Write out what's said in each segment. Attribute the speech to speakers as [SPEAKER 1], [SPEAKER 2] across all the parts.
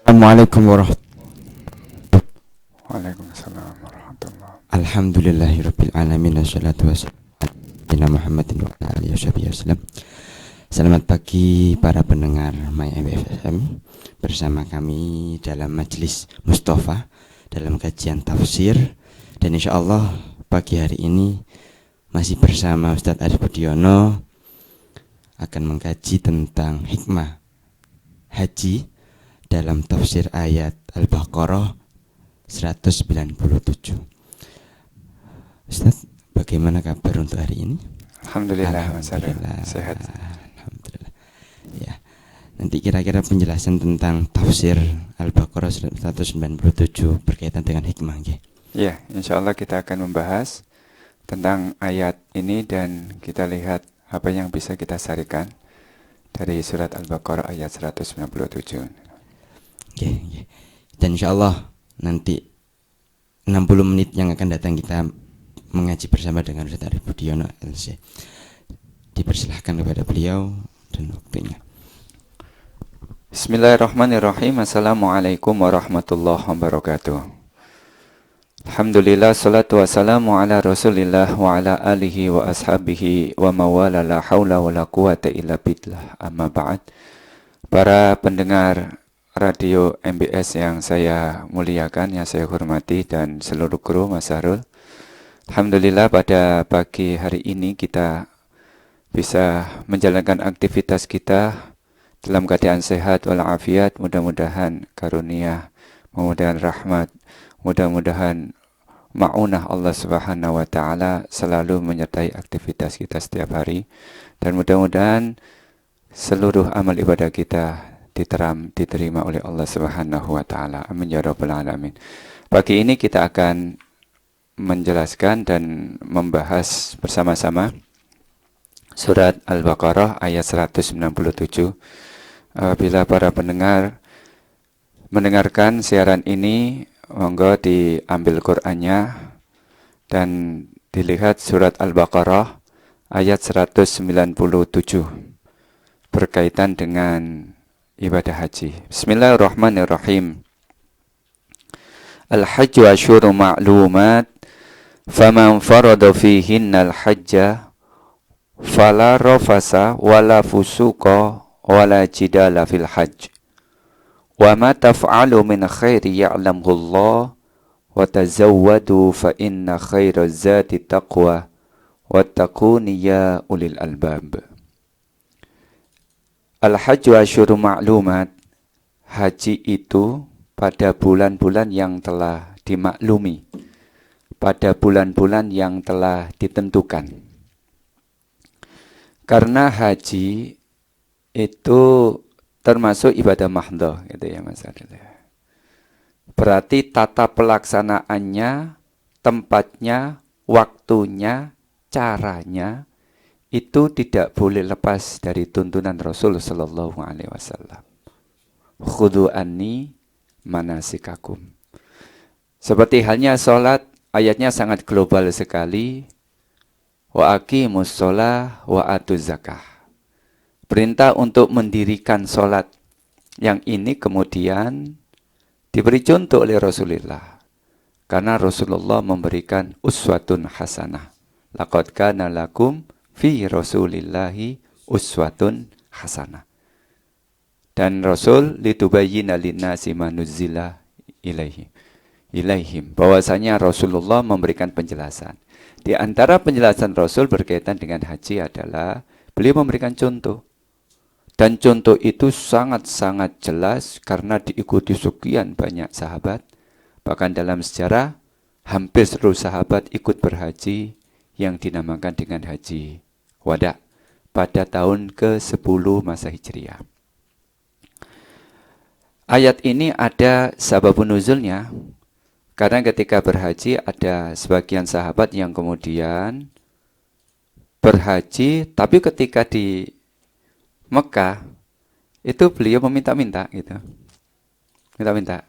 [SPEAKER 1] Assalamualaikum warahmatullahi
[SPEAKER 2] Waalaikumsalam warahmatullah.
[SPEAKER 1] Alhamdulillahirabbil alamin wassalatu wassalamu Muhammadin wa ala alihi wasallam. Selamat pagi para pendengar MyMFM. Bersama kami dalam majelis Mustafa dalam kajian tafsir, dan insyaallah pagi hari ini masih bersama Ustadz Arif Budiono akan mengkaji tentang hikmah haji dalam tafsir ayat Al-Baqarah 197. Ustaz, bagaimana kabar untuk hari ini?
[SPEAKER 2] Alhamdulillah, sehat.
[SPEAKER 1] Alhamdulillah. Ya. Nanti kira-kira penjelasan tentang tafsir Al-Baqarah 197 berkaitan dengan hikmah, nggih.
[SPEAKER 2] Ya, insyaallah kita akan membahas tentang ayat ini dan kita lihat apa yang bisa kita sarikan dari surat Al-Baqarah ayat 197.
[SPEAKER 1] Okay. Dan insyaallah nanti 60 menit yang akan datang kita mengaji bersama dengan Ustaz Arif Budiono LC. Dipersilahkan kepada beliau dan waktunya.
[SPEAKER 2] Bismillahirrahmanirrahim. Assalamualaikum warahmatullahi wabarakatuh. Alhamdulillah, salatu wassalamu ala rasulillah wa ala alihi wa ashabihi wa mawala la hawla wa la quwata illa billah, amma ba'd. Para pendengar Radio MBS yang saya muliakan, yang saya hormati, dan seluruh kru Mas Harul. Alhamdulillah pada pagi hari ini kita bisa menjalankan aktivitas kita dalam keadaan sehat walafiat. Mudah-mudahan karunia, mudah-mudahan rahmat, mudah-mudahan ma'unah Allah Subhanahu wa Ta'ala selalu menyertai aktivitas kita setiap hari, dan mudah-mudahan seluruh amal ibadah kita diterima oleh Allah Subhanahu wa Ta'ala. Amin ya rabbal alamin. Pagi ini kita akan menjelaskan dan membahas bersama-sama surat Al-Baqarah ayat 197. Bila para pendengar mendengarkan siaran ini, monggo diambil Qur'annya dan dilihat surat Al-Baqarah ayat 197 berkaitan dengan ibadah haji. Bismillahirrahmanirrahim. Al-hajju asyhurun ma'lumat, faman farada fihinna al-hajja fala rafasa wala fusuqa wala jidala fil hajj. Wa ma taf'alu min khairi ya'lamhu Allah, wa tazawwadu fa inna khairaz zati taqwa wattaquni ya ulil albab. Al-hajju asyhurun ma'lumat, haji itu pada bulan-bulan yang telah dimaklumi, pada bulan-bulan yang telah ditentukan. Karena haji itu termasuk ibadah mahdhah, gitu ya Mas Adil. Berarti tata pelaksanaannya, tempatnya, waktunya, caranya itu tidak boleh lepas dari tuntunan Rasul sallallahu alaihi wasallam. Khudhu anni manasikakum. Seperti halnya sholat, ayatnya sangat global sekali. Wa aqimus sholah wa atuz zakah. Perintah untuk mendirikan sholat. Yang ini kemudian diberi contoh oleh Rasulullah. Karena Rasulullah memberikan uswatun hasanah. Laqad kana lakum fi rasulillahi uswatun hasanah. Dan Rasul litubayyina linnasi ma nuzzila ilaihim. Bahwasanya Rasulullah memberikan penjelasan. Di antara penjelasan Rasul berkaitan dengan haji adalah beliau memberikan contoh. Dan contoh itu sangat-sangat jelas karena diikuti sekian banyak sahabat. Bahkan dalam sejarah hampir seluruh sahabat ikut berhaji yang dinamakan dengan haji Wada pada tahun ke-10 masa Hijriah. Ayat ini ada sababun nuzulnya, karena ketika berhaji ada sebagian sahabat yang kemudian berhaji, tapi ketika di Mekah itu beliau meminta-minta gitu. Minta-minta.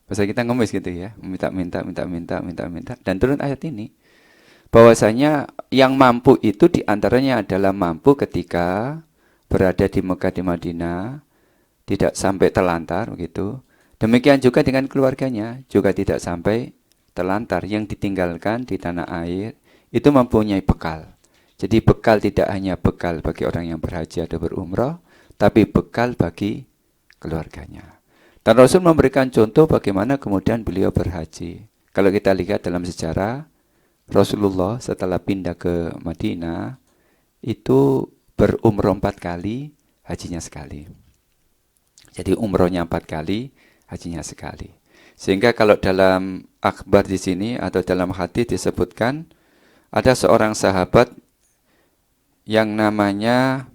[SPEAKER 2] Bahasa kita ngemis gitu ya, minta-minta dan turun ayat ini. Bahwasanya yang mampu itu diantaranya adalah mampu ketika berada di Mekah di Madinah, tidak sampai terlantar begitu, Demikian juga dengan keluarganya, juga tidak sampai terlantar. Yang ditinggalkan di tanah air itu mempunyai bekal. Jadi bekal tidak hanya bekal bagi orang yang berhaji atau berumrah, tapi bekal bagi keluarganya. Dan Rasul memberikan contoh bagaimana kemudian beliau berhaji. Kalau kita lihat dalam sejarah, Rasulullah setelah pindah ke Madinah, itu berumrah 4 kali, hajinya sekali. Jadi umrohnya 4 kali, hajinya sekali. Sehingga kalau dalam akhbar di sini atau dalam hadis disebutkan, ada seorang sahabat yang namanya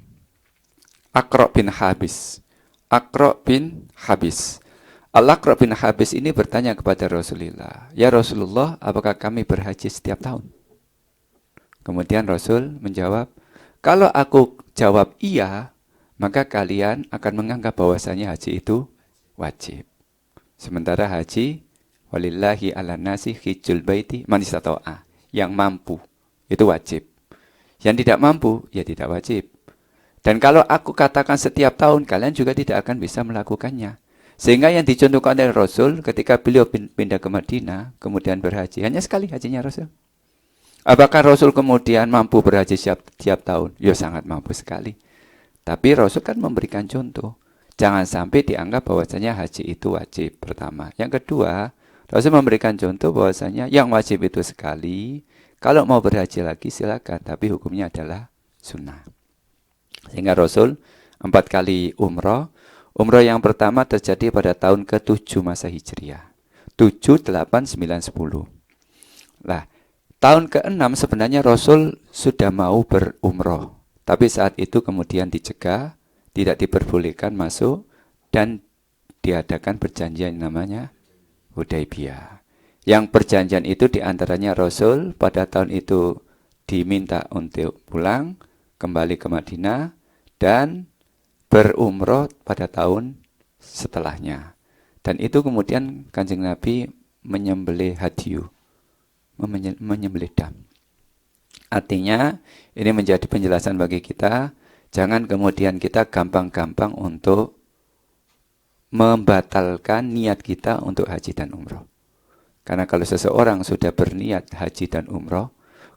[SPEAKER 2] Aqra' bin Habis. Aqra' bin Habis. Al-Aqra' bin Habis ini bertanya kepada Rasulullah, "Ya Rasulullah, apakah kami berhaji setiap tahun?" Kemudian Rasul menjawab, "Kalau aku jawab iya, maka kalian akan menganggap bahwasanya haji itu wajib. Sementara haji, walillahi ala nasi hijjul baiti man istata'a, yang mampu itu wajib. Yang tidak mampu, ya tidak wajib. Dan kalau aku katakan setiap tahun, kalian juga tidak akan bisa melakukannya." Sehingga yang dicontohkan oleh Rasul ketika beliau pindah ke Madinah, kemudian berhaji, hanya sekali hajinya Rasul. Apakah Rasul kemudian mampu berhaji setiap tahun? Ya sangat mampu sekali. Tapi Rasul kan memberikan contoh. Jangan sampai dianggap bahwasanya haji itu wajib, pertama. Yang kedua, Rasul memberikan contoh bahwasanya yang wajib itu sekali. Kalau mau berhaji lagi silakan, tapi hukumnya adalah sunnah. Sehingga Rasul 4 kali umrah. Umrah yang pertama terjadi pada tahun ke-7 masa Hijriah. 7, 8, 9, 10. Lah, tahun ke-6 sebenarnya Rasul sudah mau berumrah. Tapi saat itu kemudian dicegah, tidak diperbolehkan masuk, dan diadakan perjanjian namanya Hudaybiyah. Yang perjanjian itu diantaranya Rasul pada tahun itu diminta untuk pulang, kembali ke Madinah, dan berumrah pada tahun setelahnya. Dan itu kemudian Kanjeng Nabi menyembelih hadyu, menyembelih dam. Artinya ini menjadi penjelasan bagi kita, jangan kemudian kita gampang-gampang untuk membatalkan niat kita untuk haji dan umrah. Karena kalau seseorang sudah berniat haji dan umrah,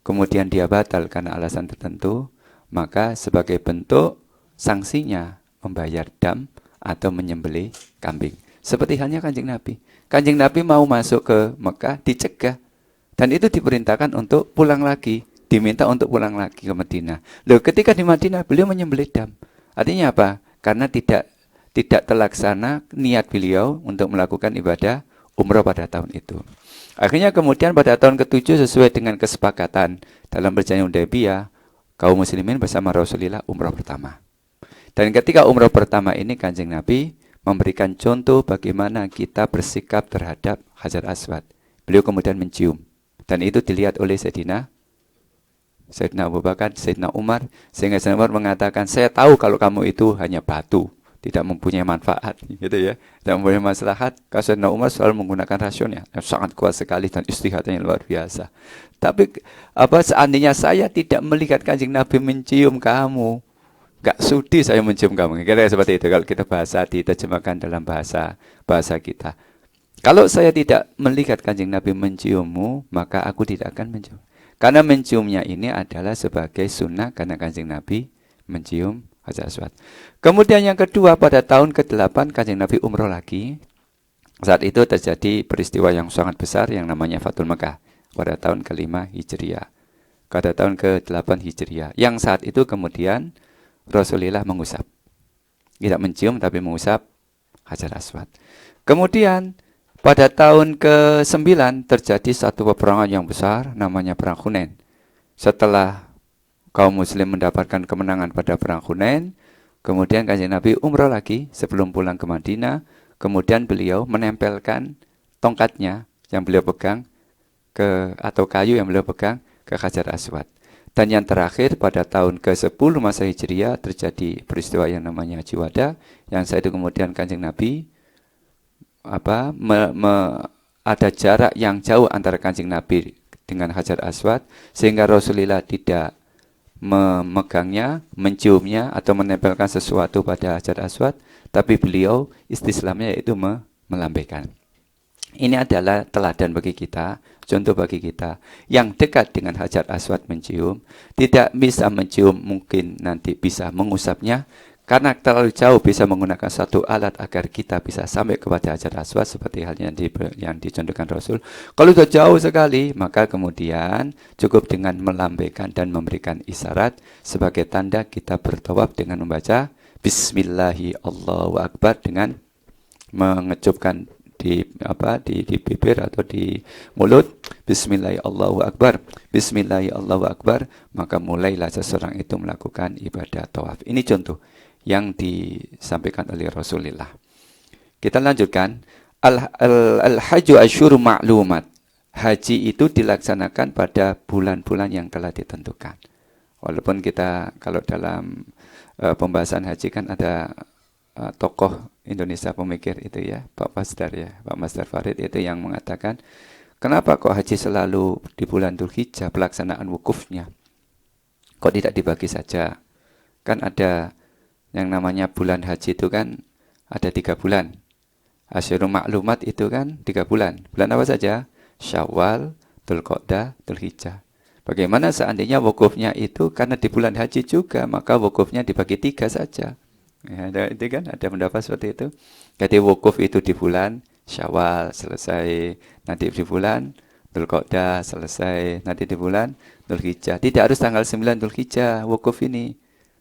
[SPEAKER 2] kemudian dia batal karena alasan tertentu, maka sebagai bentuk sanksinya membayar dam atau menyembelih kambing. Seperti halnya Kanjeng Nabi. Kanjeng Nabi mau masuk ke Mekah, dicegah. Dan itu diperintahkan untuk pulang lagi. Diminta untuk pulang lagi ke Madinah. Loh, ketika di Madinah, beliau menyembelih dam. Artinya apa? Karena tidak terlaksana niat beliau untuk melakukan ibadah umrah pada tahun itu. Akhirnya kemudian pada tahun ke-7 sesuai dengan kesepakatan dalam perjanjian Hudaybiyah, kaum muslimin bersama Rasulullah umrah pertama. Dan ketika umrah pertama ini Kanjeng Nabi memberikan contoh bagaimana kita bersikap terhadap Hajar Aswad. Beliau kemudian mencium. Dan itu dilihat oleh Sayyidina Abu Bakar, Sayyidina Umar. Sehingga Sayyidina Umar mengatakan, "Saya tahu kalau kamu itu hanya batu, tidak mempunyai manfaat." Gitu ya. Tidak mempunyai maslahat. Kalau Sayyidina Umar selalu menggunakan rasionnya yang sangat kuat sekali dan istihadnya luar biasa. Tapi seandainya saya tidak melihat Kanjeng Nabi mencium kamu, gak sudi saya mencium kamu. Kira-kira seperti itu kalau kita bahasa diterjemahkan dalam bahasa kita. Kalau saya tidak melihat Kanjeng Nabi menciummu, maka aku tidak akan mencium. Karena menciumnya ini adalah sebagai sunnah karena Kanjeng Nabi mencium Hajar Aswad. Kemudian yang kedua pada tahun ke-8 Kanjeng Nabi umroh lagi. Saat itu terjadi peristiwa yang sangat besar yang namanya Fathul Mekah pada tahun ke-5 Hijriah. Pada tahun ke-8 Hijriah. Yang saat itu kemudian Rasulullah mengusap. Tidak mencium tapi mengusap Hajar Aswad. Kemudian pada tahun ke-9 terjadi satu peperangan yang besar namanya Perang Hunain. Setelah kaum muslim mendapatkan kemenangan pada Perang Hunain, kemudian Kanjeng Nabi umrah lagi sebelum pulang ke Madinah. Kemudian beliau menempelkan tongkatnya yang beliau pegang atau kayu yang beliau pegang ke Hajar Aswad. Dan yang terakhir pada tahun ke-10 masa Hijriah terjadi peristiwa yang namanya Haji Wada, yang saat itu kemudian Kanjeng Nabi ada jarak yang jauh antara Kanjeng Nabi dengan Hajar Aswad, sehingga Rasulullah tidak memegangnya, menciumnya atau menempelkan sesuatu pada Hajar Aswad, tapi beliau istislamnya yaitu melambaikan. Ini adalah teladan bagi kita, contoh bagi kita. Yang dekat dengan Hajar Aswad mencium, tidak bisa mencium mungkin nanti bisa mengusapnya, karena terlalu jauh bisa menggunakan satu alat agar kita bisa sampai kepada Hajar Aswad seperti halnya yang dicontohkan Rasul. Kalau sudah jauh sekali, maka kemudian cukup dengan melambaikan dan memberikan isyarat sebagai tanda kita bertawaf dengan membaca Bismillahi Allahu Akbar dengan mengecupkan di bibir atau di mulut, Bismillahi Allahu Akbar, Bismillahi Allahu Akbar, maka mulailah seseorang itu melakukan ibadah tawaf. Ini contoh yang disampaikan oleh Rasulullah. Kita lanjutkan. Al-hajju asyhuru ma'lumat. Haji itu dilaksanakan pada bulan-bulan yang telah ditentukan. Walaupun kita kalau dalam pembahasan haji kan ada tokoh Indonesia pemikir itu ya, Pak Masdar Farid itu yang mengatakan, kenapa kok haji selalu di bulan Dzulhijjah pelaksanaan wukufnya? Kok tidak dibagi saja? Kan ada yang namanya bulan haji itu kan ada 3 bulan. Asyhurul ma'lumat itu kan 3 bulan. Bulan apa saja? Syawal, Dzulqa'dah, Dzulhijjah. Bagaimana seandainya wukufnya itu karena di bulan haji juga, maka wukufnya dibagi 3 saja. Ya, itu kan ada pendapat seperti itu. Jadi wukuf itu di bulan Syawal selesai, nanti di bulan Dzulqa'dah selesai, nanti di bulan Dzulhijjah. Tidak harus tanggal 9 Dzulhijjah wukuf ini.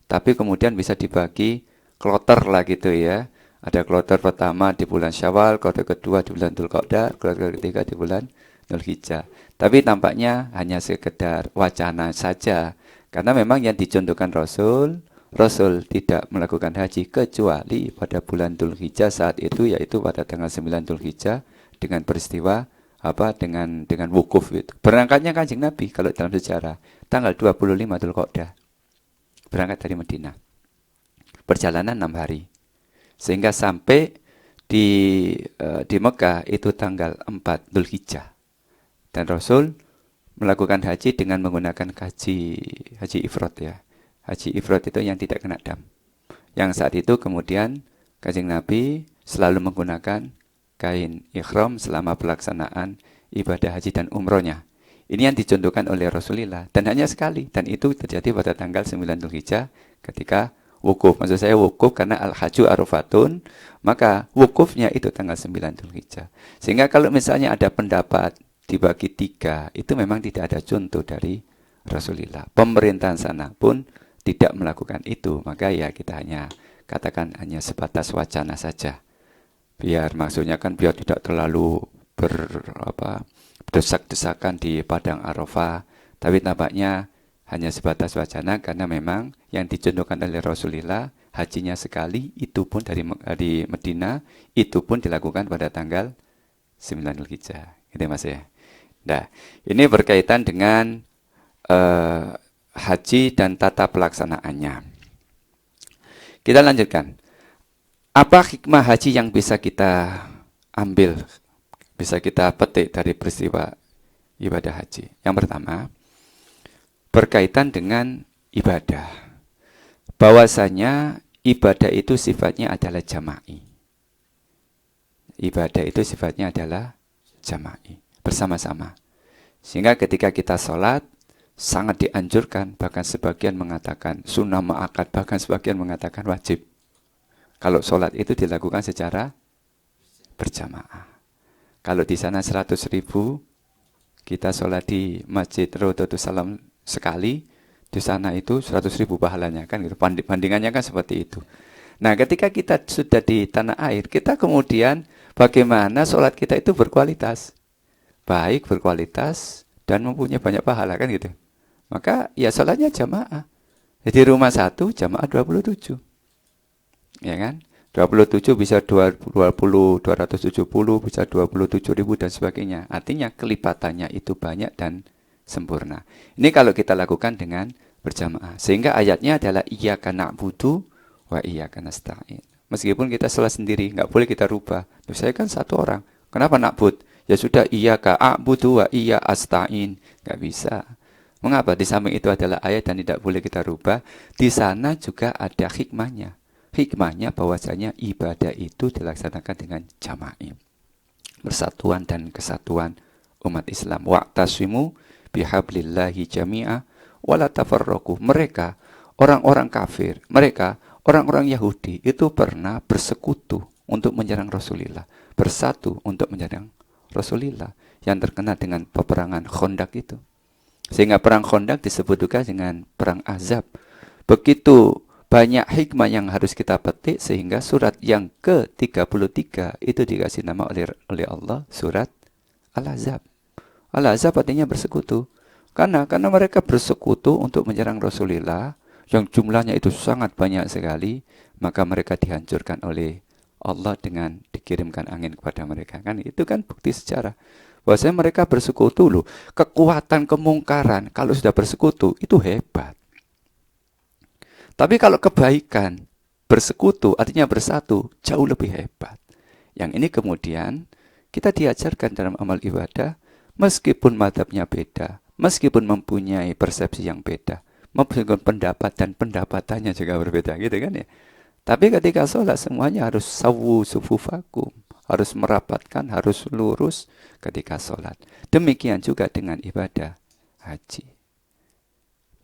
[SPEAKER 2] Tapi kemudian bisa dibagi kloter lah gitu ya. Ada kloter pertama di bulan Syawal, kloter kedua di bulan Dzulqa'dah, kloter ketiga di bulan Dzulhijjah. Tapi tampaknya hanya sekedar wacana saja. Karena memang yang dicontohkan Rasul tidak melakukan haji kecuali pada bulan Dzulhijjah saat itu, yaitu pada tanggal 9 Dzulhijjah dengan peristiwa dengan wukuf itu. Berangkatnya Kanjeng Nabi kalau dalam sejarah tanggal 25 Dzulqa'dah. Berangkat dari Madinah. Perjalanan 6 hari. Sehingga sampai di Mekah itu tanggal 4 Dzulhijjah. Dan Rasul melakukan haji dengan menggunakan haji ifrad ya. Haji ifrad itu yang tidak kena dam. Yang saat itu kemudian Kanjeng Nabi selalu menggunakan kain ihram selama pelaksanaan ibadah haji dan umrohnya. Ini yang dicontohkan oleh Rasulullah dan hanya sekali, dan itu terjadi pada tanggal 9 Dzulhijjah ketika wukuf. Maksud saya wukuf karena al-hajju arafatun, maka wukufnya itu tanggal 9 Dzulhijjah. Sehingga kalau misalnya ada pendapat dibagi 3, itu memang tidak ada contoh dari Rasulullah. Pemerintahan sana pun tidak melakukan itu, maka ya kita hanya katakan hanya sebatas wacana saja. Maksudnya kan biar tidak terlalu desak-desakan di padang Arafah, tapi tampaknya hanya sebatas wacana karena memang yang dicontohkan oleh Rasulullah hajinya sekali, itu pun dari Medina, itu pun dilakukan pada tanggal 9 Dzulhijjah. Gitu Mas ya. Nah, ini berkaitan dengan haji dan tata pelaksanaannya. Kita lanjutkan. Apa hikmah haji yang bisa kita ambil, bisa kita petik dari peristiwa ibadah haji? Yang pertama, berkaitan dengan ibadah. Bahwasanya ibadah itu sifatnya adalah jama'i. Ibadah itu sifatnya adalah jama'i, bersama-sama. Sehingga ketika kita sholat, sangat dianjurkan, bahkan sebagian mengatakan sunnah mu'akkad, bahkan sebagian mengatakan wajib. Kalau sholat itu dilakukan secara berjamaah. Kalau di sana 100.000, kita sholat di Masjid Raudhatus Salam sekali, di sana itu 100.000 pahalanya kan gitu. Bandingannya kan seperti itu. Nah, ketika kita sudah di tanah air, kita kemudian bagaimana sholat kita itu berkualitas, baik berkualitas dan mempunyai banyak pahala kan gitu. Maka ya sholatnya jamaah. Jadi rumah 1 jamaah 27. Ya kan? 27 bisa 270, bisa 27.000 dan sebagainya. Artinya kelipatannya itu banyak dan sempurna. Ini kalau kita lakukan dengan berjamaah. Sehingga ayatnya adalah iyyaka na'budu wa iyyaka nasta'in. Meskipun kita sholat sendiri, nggak boleh kita rubah. Terus saya kan 1 orang. Kenapa na'bud? Ya sudah iyyaka a'budu wa iyya asta'in. Nggak bisa. Mengapa? Di samping itu adalah ayat dan tidak boleh kita rubah. Di sana juga ada hikmahnya. hikmahnya bahwasanya ibadah itu dilaksanakan dengan jama'i, persatuan dan kesatuan umat Islam. Wa'tasimu bihablillahi jami'a wala tafarraqu. Mereka orang-orang kafir, mereka orang-orang Yahudi itu pernah bersekutu untuk menyerang Rasulullah, bersatu untuk menyerang Rasulullah, yang terkena dengan peperangan Khandaq itu. Sehingga perang Khandaq disebut juga dengan perang Ahzab. Begitu banyak hikmah yang harus kita petik sehingga surat yang ke-33 itu dikasih nama oleh Allah surat Al-Ahzab. Al-Ahzab artinya bersekutu. Karena mereka bersekutu untuk menyerang Rasulullah yang jumlahnya itu sangat banyak sekali, maka mereka dihancurkan oleh Allah dengan dikirimkan angin kepada mereka. Kan itu kan bukti sejarah. Bahwasanya mereka bersekutu loh. Kekuatan kemungkaran kalau sudah bersekutu itu hebat. Tapi kalau kebaikan bersekutu artinya bersatu jauh lebih hebat. Yang ini kemudian kita diajarkan dalam amal ibadah meskipun madhabnya beda, meskipun mempunyai persepsi yang beda, meskipun pendapat dan pendapatannya juga berbeda gitu kan ya. Tapi ketika sholat semuanya harus sawu sufufakum, harus merapatkan, harus lurus ketika sholat. Demikian juga dengan ibadah haji.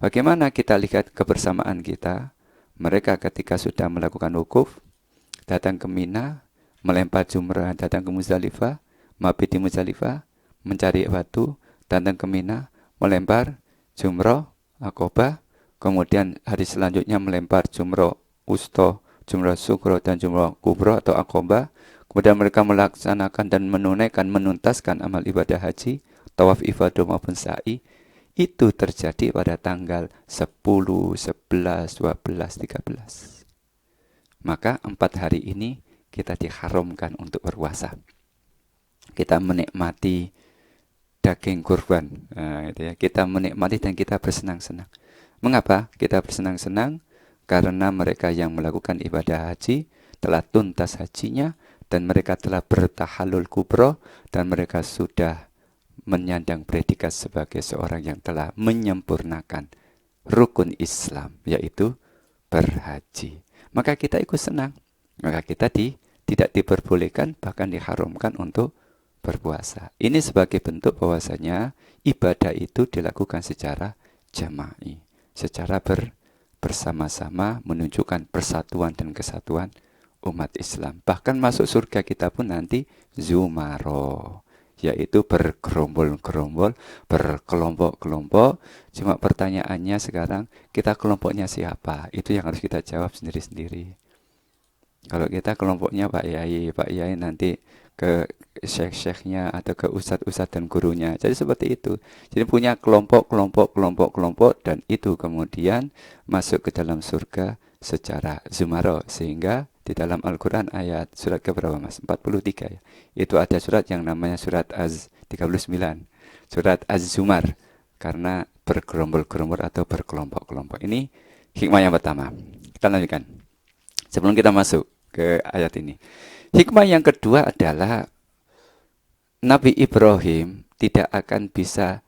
[SPEAKER 2] Bagaimana kita lihat kebersamaan kita? Mereka ketika sudah melakukan wukuf, datang ke Mina, melempar jumrah, datang ke Muzdalifah, mabit di Muzdalifah, mencari batu, datang ke Mina, melempar jumrah, Aqabah, kemudian hari selanjutnya melempar jumrah wusta, jumrah sugro, dan jumrah kubro atau Aqabah. Kemudian mereka melaksanakan dan menunaikan, menuntaskan amal ibadah haji, tawaf ifadah maupun sa'i. Itu terjadi pada tanggal 10, 11, 12, 13. Maka 4 hari ini kita diharamkan untuk berpuasa. Kita menikmati daging kurban. Nah, gitu ya. Kita menikmati dan kita bersenang-senang. Mengapa kita bersenang-senang? Karena mereka yang melakukan ibadah haji telah tuntas hajinya, dan mereka telah bertahalul kubro, dan mereka sudah menyandang predikat sebagai seorang yang telah menyempurnakan rukun Islam, yaitu berhaji. Maka kita ikut senang. Maka kita tidak diperbolehkan, bahkan diharamkan untuk berpuasa. Ini sebagai bentuk bahwasanya ibadah itu dilakukan secara jama'i, secara bersama-sama, menunjukkan persatuan dan kesatuan umat Islam. Bahkan masuk surga kita pun nanti zumaro, yaitu bergerombol-gerombol, berkelompok-kelompok. Cuma pertanyaannya sekarang, kita kelompoknya siapa? Itu yang harus kita jawab sendiri-sendiri. Kalau kita kelompoknya Pak Yai nanti ke syekh-syekhnya atau ke ustadz-ustadz dan gurunya. Jadi seperti itu. Jadi punya kelompok-kelompok, dan itu kemudian masuk ke dalam surga secara zumaro. Sehingga di dalam Al-Quran ayat surat keberapa mas? 43 ya. Itu ada surat yang namanya surat Az-39. Surat Az-Zumar. Karena bergerombol-gerombol atau berkelompok-kelompok. Ini hikmah yang pertama. Kita lanjutkan. Sebelum kita masuk ke ayat ini. Hikmah yang kedua adalah Nabi Ibrahim tidak akan bisa,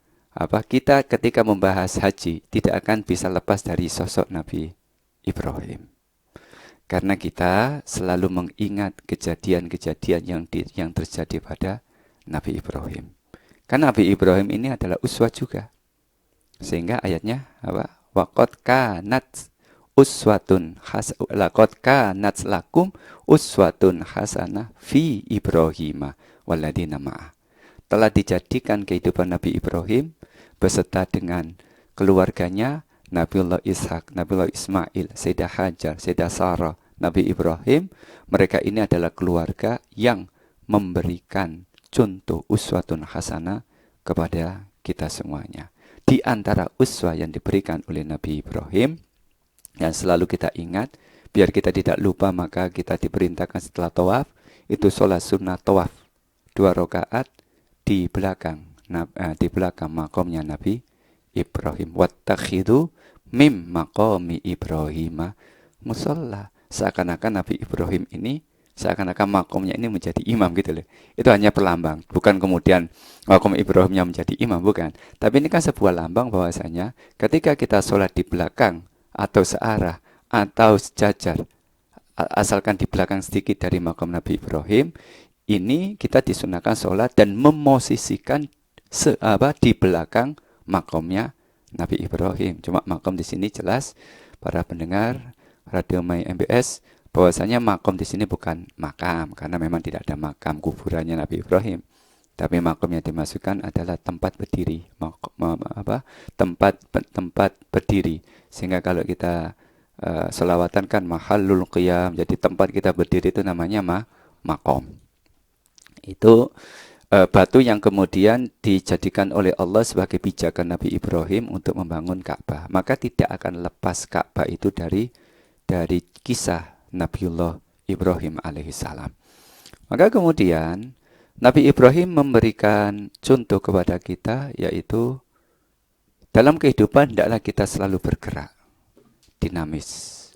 [SPEAKER 2] kita ketika membahas haji tidak akan bisa lepas dari sosok Nabi Ibrahim. Karena kita selalu mengingat kejadian-kejadian yang terjadi pada Nabi Ibrahim. Karena Nabi Ibrahim ini adalah uswah juga. Sehingga ayatnya Waqad kanat uswatun laqad kanat lakum uswatun hasanah fi Ibrahim waladina ma'ah. Telah dijadikan kehidupan Nabi Ibrahim beserta dengan keluarganya, Nabiullah Ishak, Nabiullah Ismail, Sayyidah Hajar, Sayyidah Sarah, Nabi Ibrahim. Mereka ini adalah keluarga yang memberikan contoh uswatun hasanah kepada kita semuanya. Di antara uswah yang diberikan oleh Nabi Ibrahim, yang selalu kita ingat, biar kita tidak lupa, maka kita diperintahkan setelah tawaf, itu sholat sunnah tawaf 2 rakaat di belakang makomnya Nabi Ibrahim. Wattakhidu mim maqami Ibrahim musalla. Seakan-akan Nabi Ibrahim ini, seakan-akan makomnya ini menjadi imam gitu loh. Itu hanya perlambang, bukan kemudian makom Ibrahimnya menjadi imam, bukan. Tapi ini kan sebuah lambang bahwasanya ketika kita sholat di belakang atau searah atau sejajar asalkan di belakang sedikit dari makam Nabi Ibrahim, ini kita disunahkan sholat dan memosisikan di belakang makamnya Nabi Ibrahim. Cuma makam di sini jelas para pendengar Radio My MBS bahwasanya makam di sini bukan makam, karena memang tidak ada makam kuburannya Nabi Ibrahim. Tapi makam yang dimasukkan adalah tempat berdiri, tempat berdiri. Sehingga kalau kita selawatan kan mahallul qiyam, jadi tempat kita berdiri itu namanya makom. Itu batu yang kemudian dijadikan oleh Allah sebagai pijakan Nabi Ibrahim untuk membangun Ka'bah. Maka tidak akan lepas Ka'bah itu dari kisah Nabiullah Ibrahim alaihissalam. Maka kemudian Nabi Ibrahim memberikan contoh kepada kita, yaitu dalam kehidupan tidaklah kita selalu bergerak, dinamis.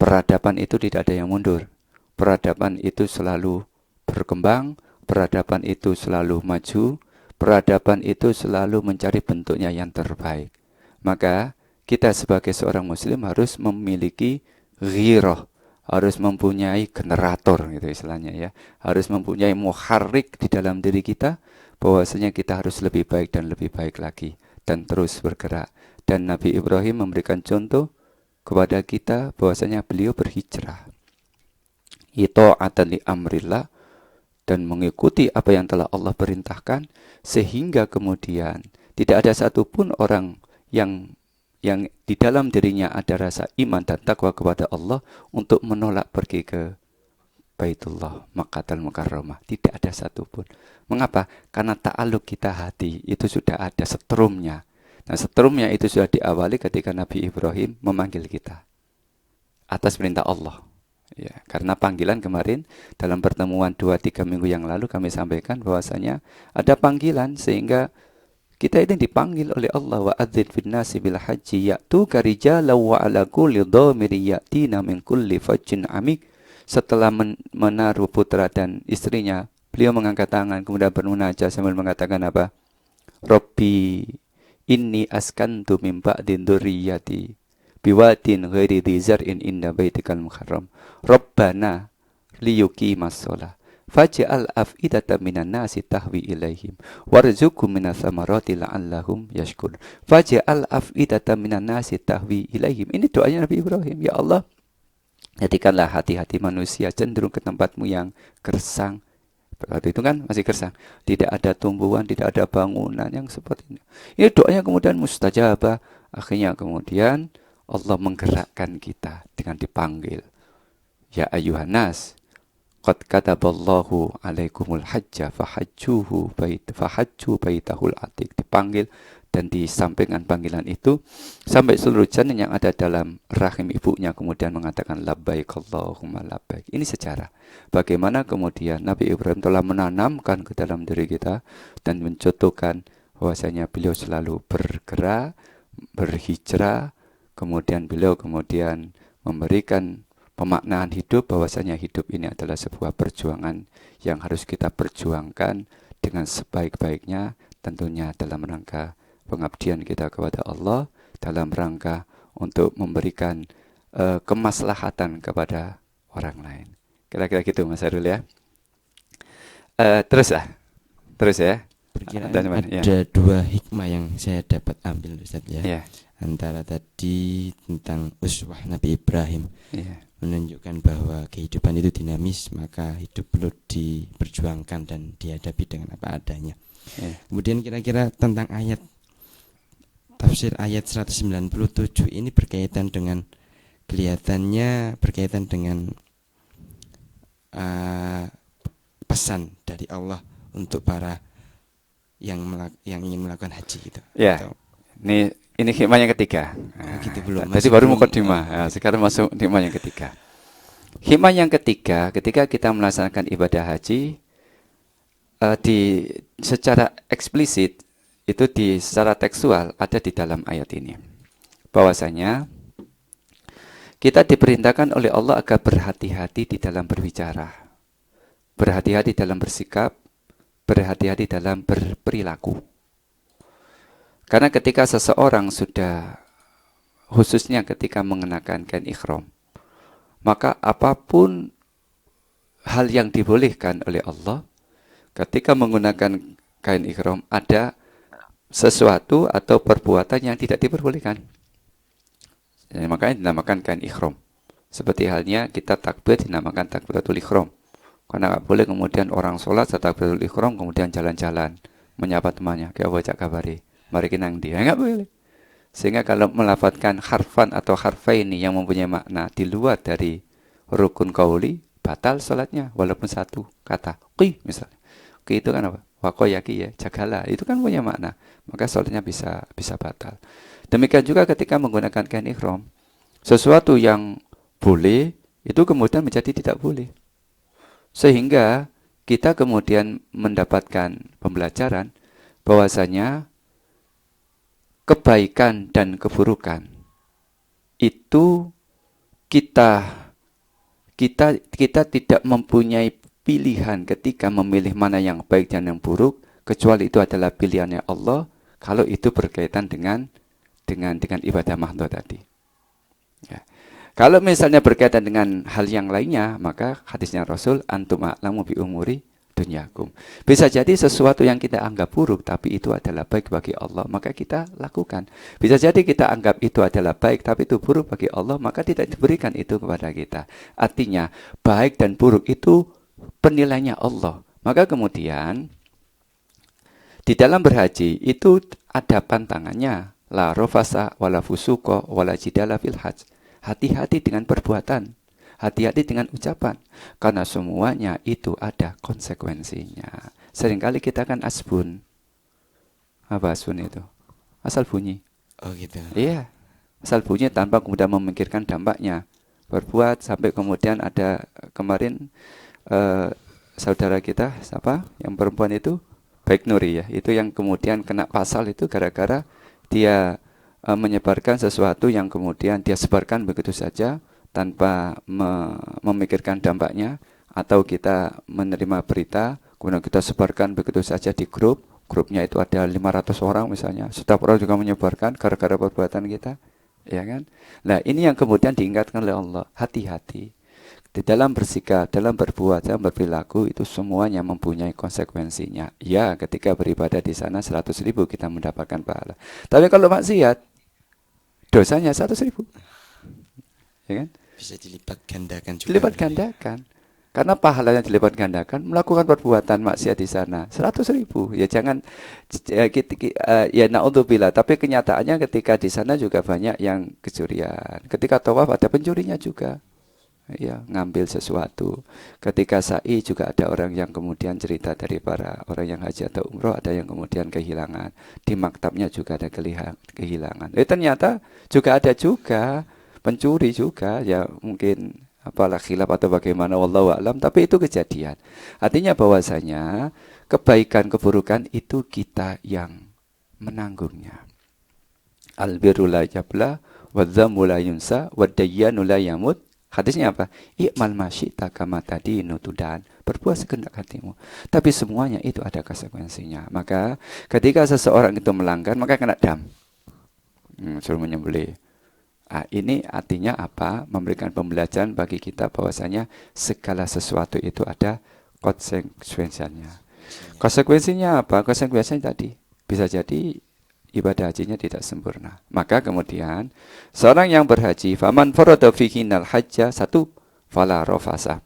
[SPEAKER 2] Peradaban itu tidak ada yang mundur. Peradaban itu selalu berkembang, peradaban itu selalu maju, peradaban itu selalu mencari bentuknya yang terbaik. Maka kita sebagai seorang muslim harus memiliki ghirah, harus mempunyai generator gitu istilahnya ya. Harus mempunyai muharrik di dalam diri kita bahwasanya kita harus lebih baik dan lebih baik lagi dan terus bergerak. Dan Nabi Ibrahim memberikan contoh kepada kita bahwasanya beliau berhijrah. Ita'atan li amrillah, dan mengikuti apa yang telah Allah perintahkan, sehingga kemudian tidak ada satupun orang yang di dalam dirinya ada rasa iman dan takwa kepada Allah untuk menolak pergi ke Baitullah Makkahul Mukarramah. Tidak ada satupun. Mengapa? Karena ta'aluk kita hati itu sudah ada setrumnya. Nah, setrumnya itu sudah diawali ketika Nabi Ibrahim memanggil kita atas perintah Allah. Ya, karena panggilan kemarin dalam pertemuan 2-3 minggu yang lalu kami sampaikan bahwasanya ada panggilan sehingga kita ini dipanggil oleh Allah, wa adzin fin nasi bil haji ya'tuka rijalan wa ala kulli dhamiri ya'tina min kulli fajjin amik. Setelah menaruh putra dan istrinya, beliau mengangkat tangan kemudian bermunajat sambil mengatakan apa? Rabbi inni askantu min ba'din dzurriyyati biwadin ghairi dzi zar'in inda baitikal muharram. Rabbana liyuqimas shalah faj'al af'idatan minan nasi tahwi ilaihim warzuqhum minas samarati la'allahum yashkurun. Faj'al af'idatan minan nasi tahwi ilaihim. Ini doanya Nabi Ibrahim. Ya Allah, jadikanlah hati-hati manusia cenderung ke tempatmu yang gersang. Waktu itu kan masih gersang, tidak ada tumbuhan, tidak ada bangunan yang seperti ini. Ini doanya kemudian mustajabah. Akhirnya kemudian Allah menggerakkan kita dengan dipanggil, ya ayuhan nas, qad kataballahu alaikumul hajja fahajju baitahul atiq. Dipanggil dan disampaikan panggilan itu sampai seluruh janin yang ada dalam rahim ibunya kemudian mengatakan labbaik Allahumma labbaik. Ini sejarah bagaimana kemudian Nabi Ibrahim telah menanamkan ke dalam diri kita dan mencontohkan bahwasanya beliau selalu bergerak, berhijrah, kemudian beliau kemudian memberikan pemaknaan hidup bahwasanya hidup ini adalah sebuah perjuangan yang harus kita perjuangkan dengan sebaik-baiknya, tentunya dalam rangka pengabdian kita kepada Allah, dalam rangka untuk memberikan kemaslahatan kepada orang lain. Kira-kira gitu Mas Arul ya. Terus ya.
[SPEAKER 1] Ada dua hikmah yang saya dapat ambil Ustaz ya.
[SPEAKER 2] Yeah.
[SPEAKER 1] Antara tadi tentang uswah Nabi Ibrahim, menunjukkan bahwa kehidupan itu dinamis, maka hidup perlu diperjuangkan dan dihadapi dengan apa adanya. Kemudian kira-kira tentang ayat tafsir ayat 197 ini berkaitan dengan pesan dari Allah untuk para yang ingin melakukan haji gitu.
[SPEAKER 2] Ya. Ini hikmah yang ketiga.
[SPEAKER 1] Gitu belum.
[SPEAKER 2] Tadi baru mukadimah. Sekarang masuk hikmah yang ketiga. Hikmah yang ketiga, ketika kita melaksanakan ibadah haji secara eksplisit itu secara tekstual ada di dalam ayat ini. Bahwasanya kita diperintahkan oleh Allah agar berhati-hati di dalam berbicara, berhati-hati dalam bersikap, berhati-hati dalam berperilaku. Karena ketika seseorang sudah, khususnya ketika mengenakan kain ihram, Maka apapun hal yang dibolehkan oleh Allah, ketika menggunakan kain ihram ada sesuatu atau perbuatan yang tidak diperbolehkan. Jadi, makanya dinamakan kain ihram. Seperti halnya kita takbir dinamakan takbiratul ihram. Karena nggak boleh kemudian orang sholat setelah takbiratul ihram kemudian jalan-jalan menyapa temannya, kayak wajah kabari, mari kita nang dia, nggak boleh. Sehingga kalau melafadzkan harfan atau harfaini yang mempunyai makna di luar dari rukun qauli, batal sholatnya walaupun satu kata. Qi misalnya. Qi itu kan apa? Waqoyaki ya, jagalah. Itu kan punya makna. Maka sholatnya bisa batal. Demikian juga ketika menggunakan kain ihram, sesuatu yang boleh itu kemudian menjadi tidak boleh. Sehingga kita kemudian mendapatkan pembelajaran bahwasanya kebaikan dan keburukan itu kita tidak mempunyai pilihan ketika memilih mana yang baik dan yang buruk, kecuali itu adalah pilihannya Allah kalau itu berkaitan dengan ibadah makhluk tadi. Ya. Kalau misalnya berkaitan dengan hal yang lainnya, maka hadisnya Rasul, antum a'lamu bi umuri dunyakum. Bisa jadi sesuatu yang kita anggap buruk, tapi itu adalah baik bagi Allah, maka kita lakukan. Bisa jadi kita anggap itu adalah baik, tapi itu buruk bagi Allah, maka tidak diberikan itu kepada kita. Artinya, baik dan buruk itu penilaiannya Allah. Maka kemudian, di dalam berhaji, itu ada pantangannya. La rofasa, wala fusuko, wala jidala fil hajj. Hati-hati dengan perbuatan, hati-hati dengan ucapan, karena semuanya itu ada konsekuensinya. Seringkali kita kan asbun. Apa asbun itu? Asal bunyi.
[SPEAKER 1] Oh gitu.
[SPEAKER 2] Iya, asal bunyi tanpa kemudian memikirkan dampaknya. Berbuat sampai kemudian ada kemarin saudara kita, siapa? Yang perempuan itu, Baik Nuri ya. Itu yang kemudian kena pasal itu gara-gara dia menyebarkan sesuatu yang kemudian dia sebarkan begitu saja tanpa memikirkan dampaknya, atau kita menerima berita kemudian kita sebarkan begitu saja di grupnya itu ada 500 orang misalnya, setiap orang juga menyebarkan gara-gara perbuatan kita, ya kan? Nah, ini yang kemudian diingatkan oleh Allah, hati-hati di dalam bersikap, dalam berbuat, dalam berperilaku, itu semuanya mempunyai konsekuensinya. Ya, ketika beribadah di sana 100.000 kita mendapatkan pahala. Tapi kalau maksiat, dosanya 100.000. Ya kan?
[SPEAKER 1] Bisa dilipat gandakan juga.
[SPEAKER 2] Dilipat gandakan. Karena pahalanya dilipat gandakan, melakukan perbuatan maksiat di sana 100.000. Ya jangan ya naudzubillah. Tapi kenyataannya ketika di sana juga banyak yang kecurian. Ketika tawaf ada pencurinya juga. Ya, ngambil sesuatu. Ketika sa'i juga ada orang yang kemudian cerita dari para orang yang haji atau umroh, ada yang kemudian kehilangan. Di maktabnya juga ada kehilangan. Ternyata juga ada juga pencuri juga, ya mungkin apalah khilaf atau bagaimana, wallahu a'lam, tapi itu kejadian. Artinya bahwasanya kebaikan keburukan itu kita yang menanggungnya. Albirru la yabla wadzamu la yunsa wadayyanu la yamut. Hadisnya apa? I'mal masyita kama tadinu tudan. Berbuat sekehendak hatimu. Tapi semuanya itu ada konsekuensinya. Maka ketika seseorang itu melanggar, maka kena dam. Suruh menyembelih. Ini artinya apa? Memberikan pembelajaran bagi kita bahwasanya segala sesuatu itu ada konsekuensinya. Konsekuensinya apa? Konsekuensinya tadi bisa jadi ibadah hajinya tidak sempurna. Maka kemudian seorang yang berhaji, faman farada fihinal hajja, 1, fala rafasa.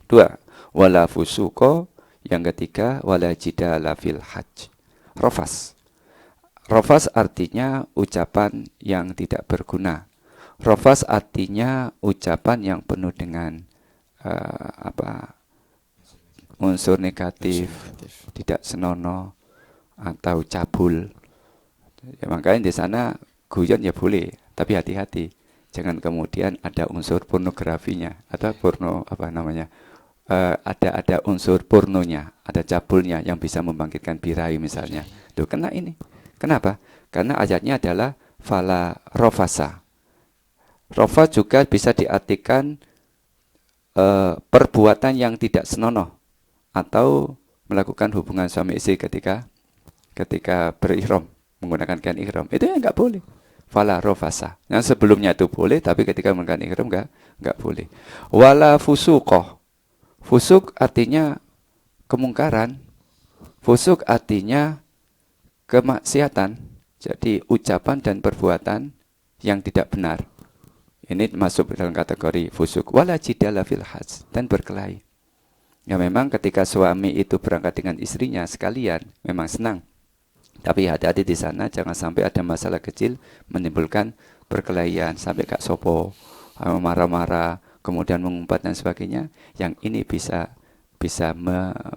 [SPEAKER 2] 2, wala fusuqa. Yang ketiga, wala jidala fil hajj. Rafas. Rafas artinya ucapan yang tidak berguna. Rafas artinya ucapan yang penuh dengan unsur negatif, tidak senonoh atau cabul. Ya, makanya di sana guyon ya boleh, tapi hati-hati. Jangan kemudian ada unsur pornografinya atau ada unsur pornonya, ada cabulnya yang bisa membangkitkan birahi misalnya. Tuh kena ini. Kenapa? Karena ayatnya adalah fala rofasa. Rofa juga bisa diartikan perbuatan yang tidak senonoh atau melakukan hubungan suami istri ketika berihram, menggunakan kain ihram. Itu yang enggak boleh. Fala rofasa. Yang sebelumnya itu boleh, tapi ketika menggunakan ihram nggak boleh. Wala fusuqoh. Fusuk artinya kemungkaran. Fusuk artinya kemaksiatan. Jadi ucapan dan perbuatan yang tidak benar. Ini masuk dalam kategori fusuk. Wala jidala fil hajj, dan berkelahi. Ya memang ketika suami itu berangkat dengan istrinya sekalian, memang senang. Tapi hati-hati di sana, jangan sampai ada masalah kecil menimbulkan perkelahian sampai kak sopo, marah-marah, kemudian mengumpat dan sebagainya. Yang ini bisa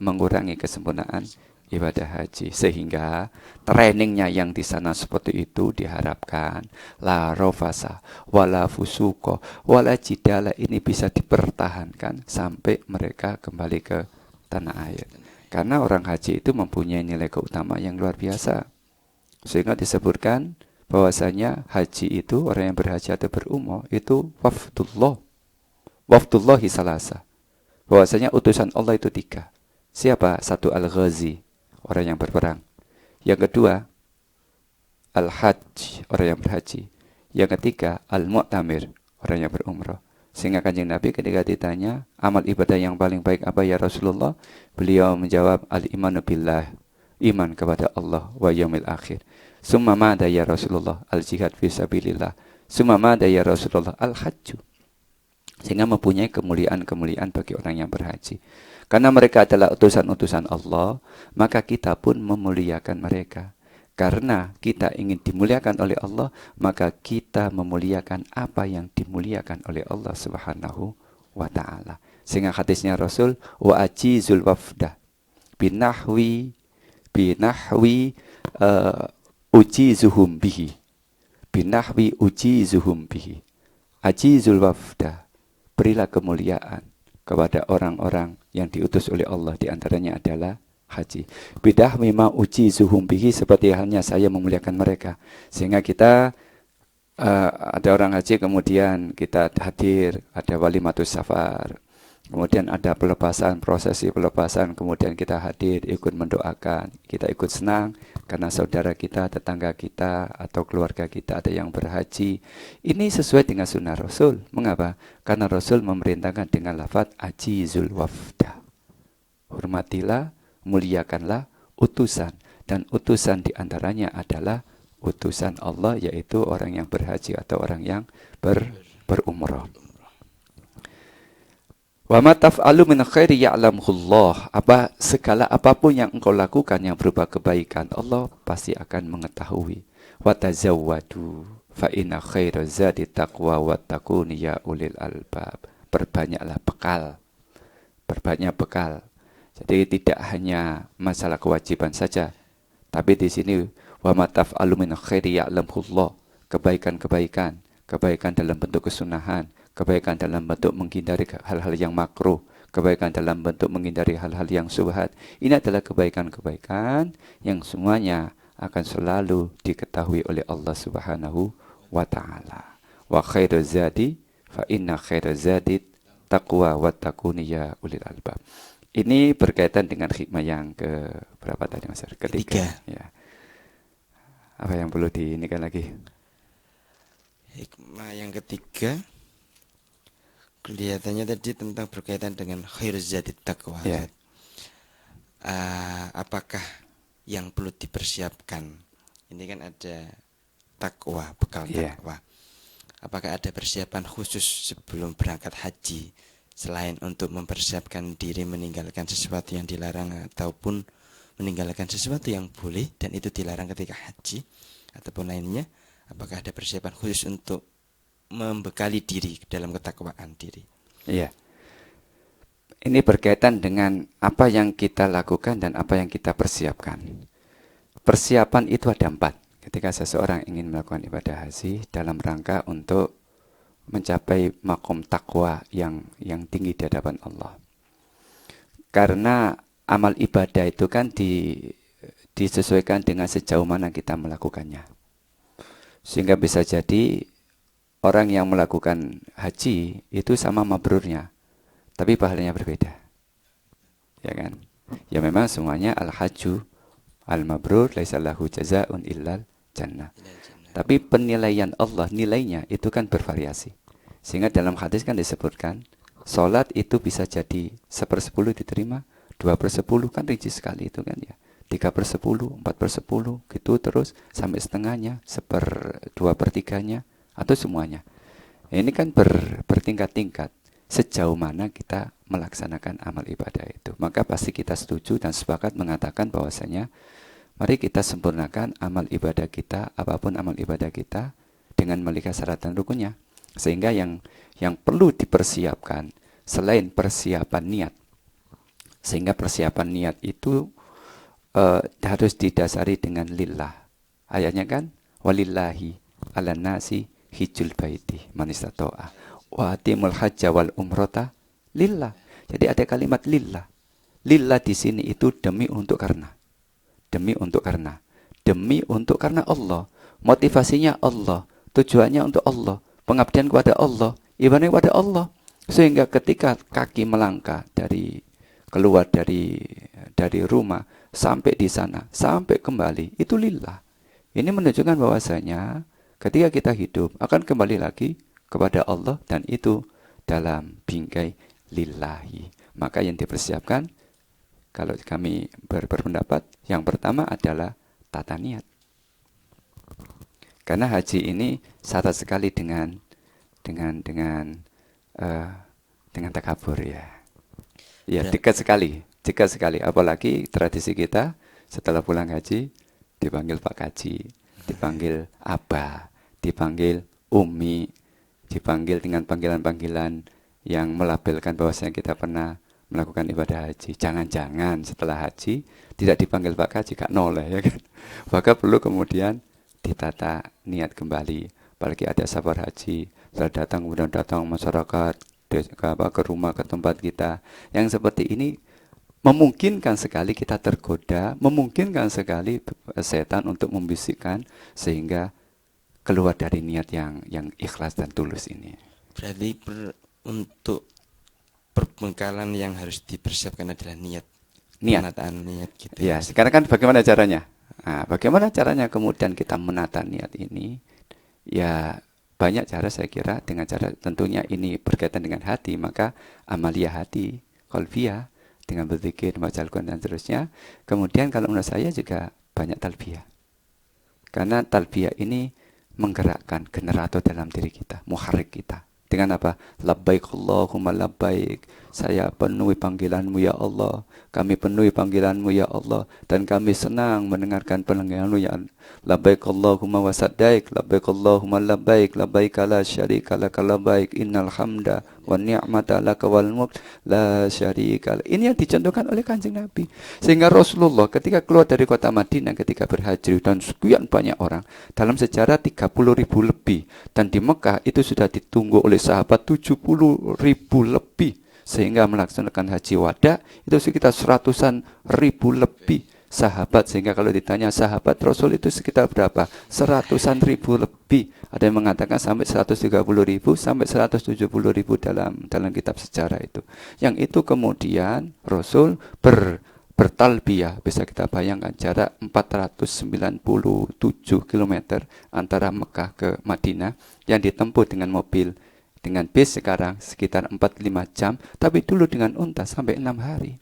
[SPEAKER 2] mengurangi kesempurnaan ibadah haji, sehingga trainingnya yang di sana seperti itu diharapkan la rofasa wala fusuko wala jidala ini bisa dipertahankan sampai mereka kembali ke tanah air, karena orang haji itu mempunyai nilai keutamaan yang luar biasa, sehingga disebutkan bahwasanya haji itu, orang yang berhaji atau berumrah itu wafdullahi salasa, bahwasanya utusan Allah itu 3. Siapa? 1 al-ghazi, orang yang berperang. Yang kedua, al-hajj, orang yang berhaji. Yang ketiga, al-mu'tamir, orang yang berumrah. Sehingga Kanjeng Nabi ketika ditanya, amal ibadah yang paling baik apa ya Rasulullah? Beliau menjawab, al-imanu billah, iman kepada Allah wa yaumil akhir. Summa mada ya Rasulullah? Al-jihad fi sabilillah. Summa mada ya Rasulullah? Al-hajju. Sehingga mempunyai kemuliaan-kemuliaan bagi orang yang berhaji. Karena mereka adalah utusan-utusan Allah, maka kita pun memuliakan mereka. Karena kita ingin dimuliakan oleh Allah, maka kita memuliakan apa yang dimuliakan oleh Allah Subhanahu wa ta'ala. Sehingga hadisnya Rasul, wa ajizul wafda binahwi ujizuhum bihi. Binahwi ujizuhum bihi. Ajizul wafda, berilah kemuliaan kepada orang-orang yang diutus oleh Allah, di antaranya adalah haji. Bidah mimma uji zuhum bihi, seperti halnya saya memuliakan mereka. Sehingga kita ada orang haji, kemudian kita hadir, ada walimatus safar, kemudian ada pelepasan, prosesi pelepasan, kemudian kita hadir, ikut mendoakan, kita ikut senang karena saudara kita, tetangga kita, atau keluarga kita ada yang berhaji. Ini sesuai dengan sunnah Rasul. Mengapa? Karena Rasul memerintahkan dengan lafaz ajizul wafda. Hormatilah, muliakanlah utusan. Dan utusan diantaranya adalah utusan Allah, yaitu orang yang berhaji atau orang yang berumrah. Wa ma taf'alu min khairi ya'lamuhullah. Segala apapun yang engkau lakukan yang berupa kebaikan, Allah pasti akan mengetahui. Wa tazawwadu fa inna khaira zadi taqwa wattaquni ya ulil albab. Perbanyaklah bekal. Perbanyak bekal. Jadi tidak hanya masalah kewajiban saja, tapi di sini wa ma taf'alu min khairi ya'lamuhullah. Kebaikan-kebaikan, kebaikan dalam bentuk kesunahan, kebaikan dalam bentuk menghindari hal-hal yang makruh, kebaikan dalam bentuk menghindari hal-hal yang syubhat. Ini adalah kebaikan-kebaikan yang semuanya akan selalu diketahui oleh Allah Subhanahu wa ta'ala. Wa khairu zadi fa inna khairu zadi taqwa wattaquni ya ulil albab. Ini berkaitan dengan hikmah yang ke berapa tadi Mas? Ketiga. Ya. Apa yang perlu diinikan lagi?
[SPEAKER 1] Hikmah yang ketiga, kelihatannya tadi tentang berkaitan dengan khairuz zadi taqwa.
[SPEAKER 2] Ya.
[SPEAKER 1] Apakah yang perlu dipersiapkan? Ini kan ada takwa, bekal takwa. Apakah ada persiapan khusus sebelum berangkat haji, selain untuk mempersiapkan diri meninggalkan sesuatu yang dilarang ataupun meninggalkan sesuatu yang boleh dan itu dilarang ketika haji ataupun lainnya? Apakah ada persiapan khusus untuk membekali diri dalam ketakwaan diri?
[SPEAKER 2] Iya. Ini berkaitan dengan apa yang kita lakukan dan apa yang kita persiapkan. Persiapan itu ada 4. Ketika seseorang ingin melakukan ibadah haji dalam rangka untuk mencapai makom takwa yang tinggi di hadapan Allah. Karena amal ibadah itu kan disesuaikan dengan sejauh mana kita melakukannya. Sehingga bisa jadi orang yang melakukan haji itu sama mabrurnya, tapi pahalanya berbeda. Ya kan? Ya memang semuanya al-hajju al-mabrur laisa lahu jazaa'un illal jannah. Tapi penilaian Allah, nilainya itu kan bervariasi. Sehingga dalam hadis kan disebutkan, sholat itu bisa jadi 1/10 diterima, 2/10 kan rinci sekali itu kan ya. 3/10, 4/10 gitu terus sampai setengahnya, 2/3-nya atau semuanya. Ini kan bertingkat-tingkat sejauh mana kita melaksanakan amal ibadah itu. Maka pasti kita setuju dan sepakat mengatakan bahwasanya mari kita sempurnakan amal ibadah kita, apapun amal ibadah kita dengan melihat syarat dan rukunnya. Sehingga yang perlu dipersiapkan selain persiapan niat. Sehingga persiapan niat itu harus didasari dengan lillah. Ayatnya kan walillahi ala nasi hijjul baiti man istata'a wa atimul hajja wal umrata lillah. Jadi ada kalimat lillah. Lillah di sini itu demi untuk karena. Demi untuk karena. Demi untuk karena Allah. Motivasinya Allah. Tujuannya untuk Allah. Pengabdian kepada Allah. Ibadah kepada Allah. Sehingga ketika kaki melangkah keluar dari rumah sampai di sana, sampai kembali, itu lillah. Ini menunjukkan bahwasanya ketika kita hidup akan kembali lagi kepada Allah dan itu dalam bingkai lillahi. Maka yang dipersiapkan kalau kami berpendapat yang pertama adalah tata niat. Karena haji ini syarat sekali dengan takabur ya. Ya, dekat sekali. Apalagi tradisi kita setelah pulang haji dipanggil Pak Kaji, dipanggil Abah, dipanggil Umi, dipanggil dengan panggilan-panggilan yang melabelkan bahwasanya kita pernah melakukan ibadah haji. Jangan-jangan setelah haji tidak dipanggil Pak Kaji, Kak Noleh ya kan. Maka perlu kemudian ditata niat kembali. Apalagi ada safar haji, setelah kemudian datang masyarakat ke rumah, ke tempat kita. Yang seperti ini memungkinkan sekali kita tergoda, memungkinkan sekali setan untuk membisikkan sehingga keluar dari niat yang ikhlas dan tulus ini.
[SPEAKER 1] Berarti untuk perbengkalan yang harus dipersiapkan adalah niat. Penataan niat gitu.
[SPEAKER 2] Ya, sekarang kan bagaimana caranya? Nah, bagaimana caranya kemudian kita menata niat ini? Ya, banyak cara saya kira, dengan cara tentunya ini berkaitan dengan hati, maka amalia hati, qalbiyah, dengan berzikir, membaca Al-Quran dan seterusnya. Kemudian kalau menurut saya juga banyak talbiyah. Karena talbiyah ini menggerakkan generator dalam diri kita, muharrik kita. Dengan apa? Labbaik Allahumma labbaik. Saya penuhi panggilanmu ya Allah. Kami penuhi panggilanmu ya Allah. Dan kami senang mendengarkan panggilanmu ya Allah. Labbaik Allahumma wasaddaik. Labbaik Allahumma labbaik. Labbaik la syarika laka labbaik. Innal hamda wa ni'mata laka wal mulk la syarika. Ini yang dicontohkan oleh Kanjeng Nabi. Sehingga Rasulullah ketika keluar dari kota Madinah ketika berhaji dan sekian banyak orang, dalam sejarah 30.000 lebih, dan di Mekah itu sudah ditunggu oleh sahabat 70.000 lebih, sehingga melaksanakan haji wada itu sekitar 100.000 lebih sahabat. Sehingga kalau ditanya sahabat Rasul itu sekitar berapa? 100.000 lebih. Ada yang mengatakan sampai 130.000 sampai 170.000 dalam kitab sejarah itu. Yang itu kemudian Rasul bertalbiyah, bisa kita bayangkan jarak 497 km antara Mekah ke Madinah yang ditempuh dengan mobil. Dengan bis sekarang sekitar 4-5 jam, tapi dulu dengan unta sampai 6 hari.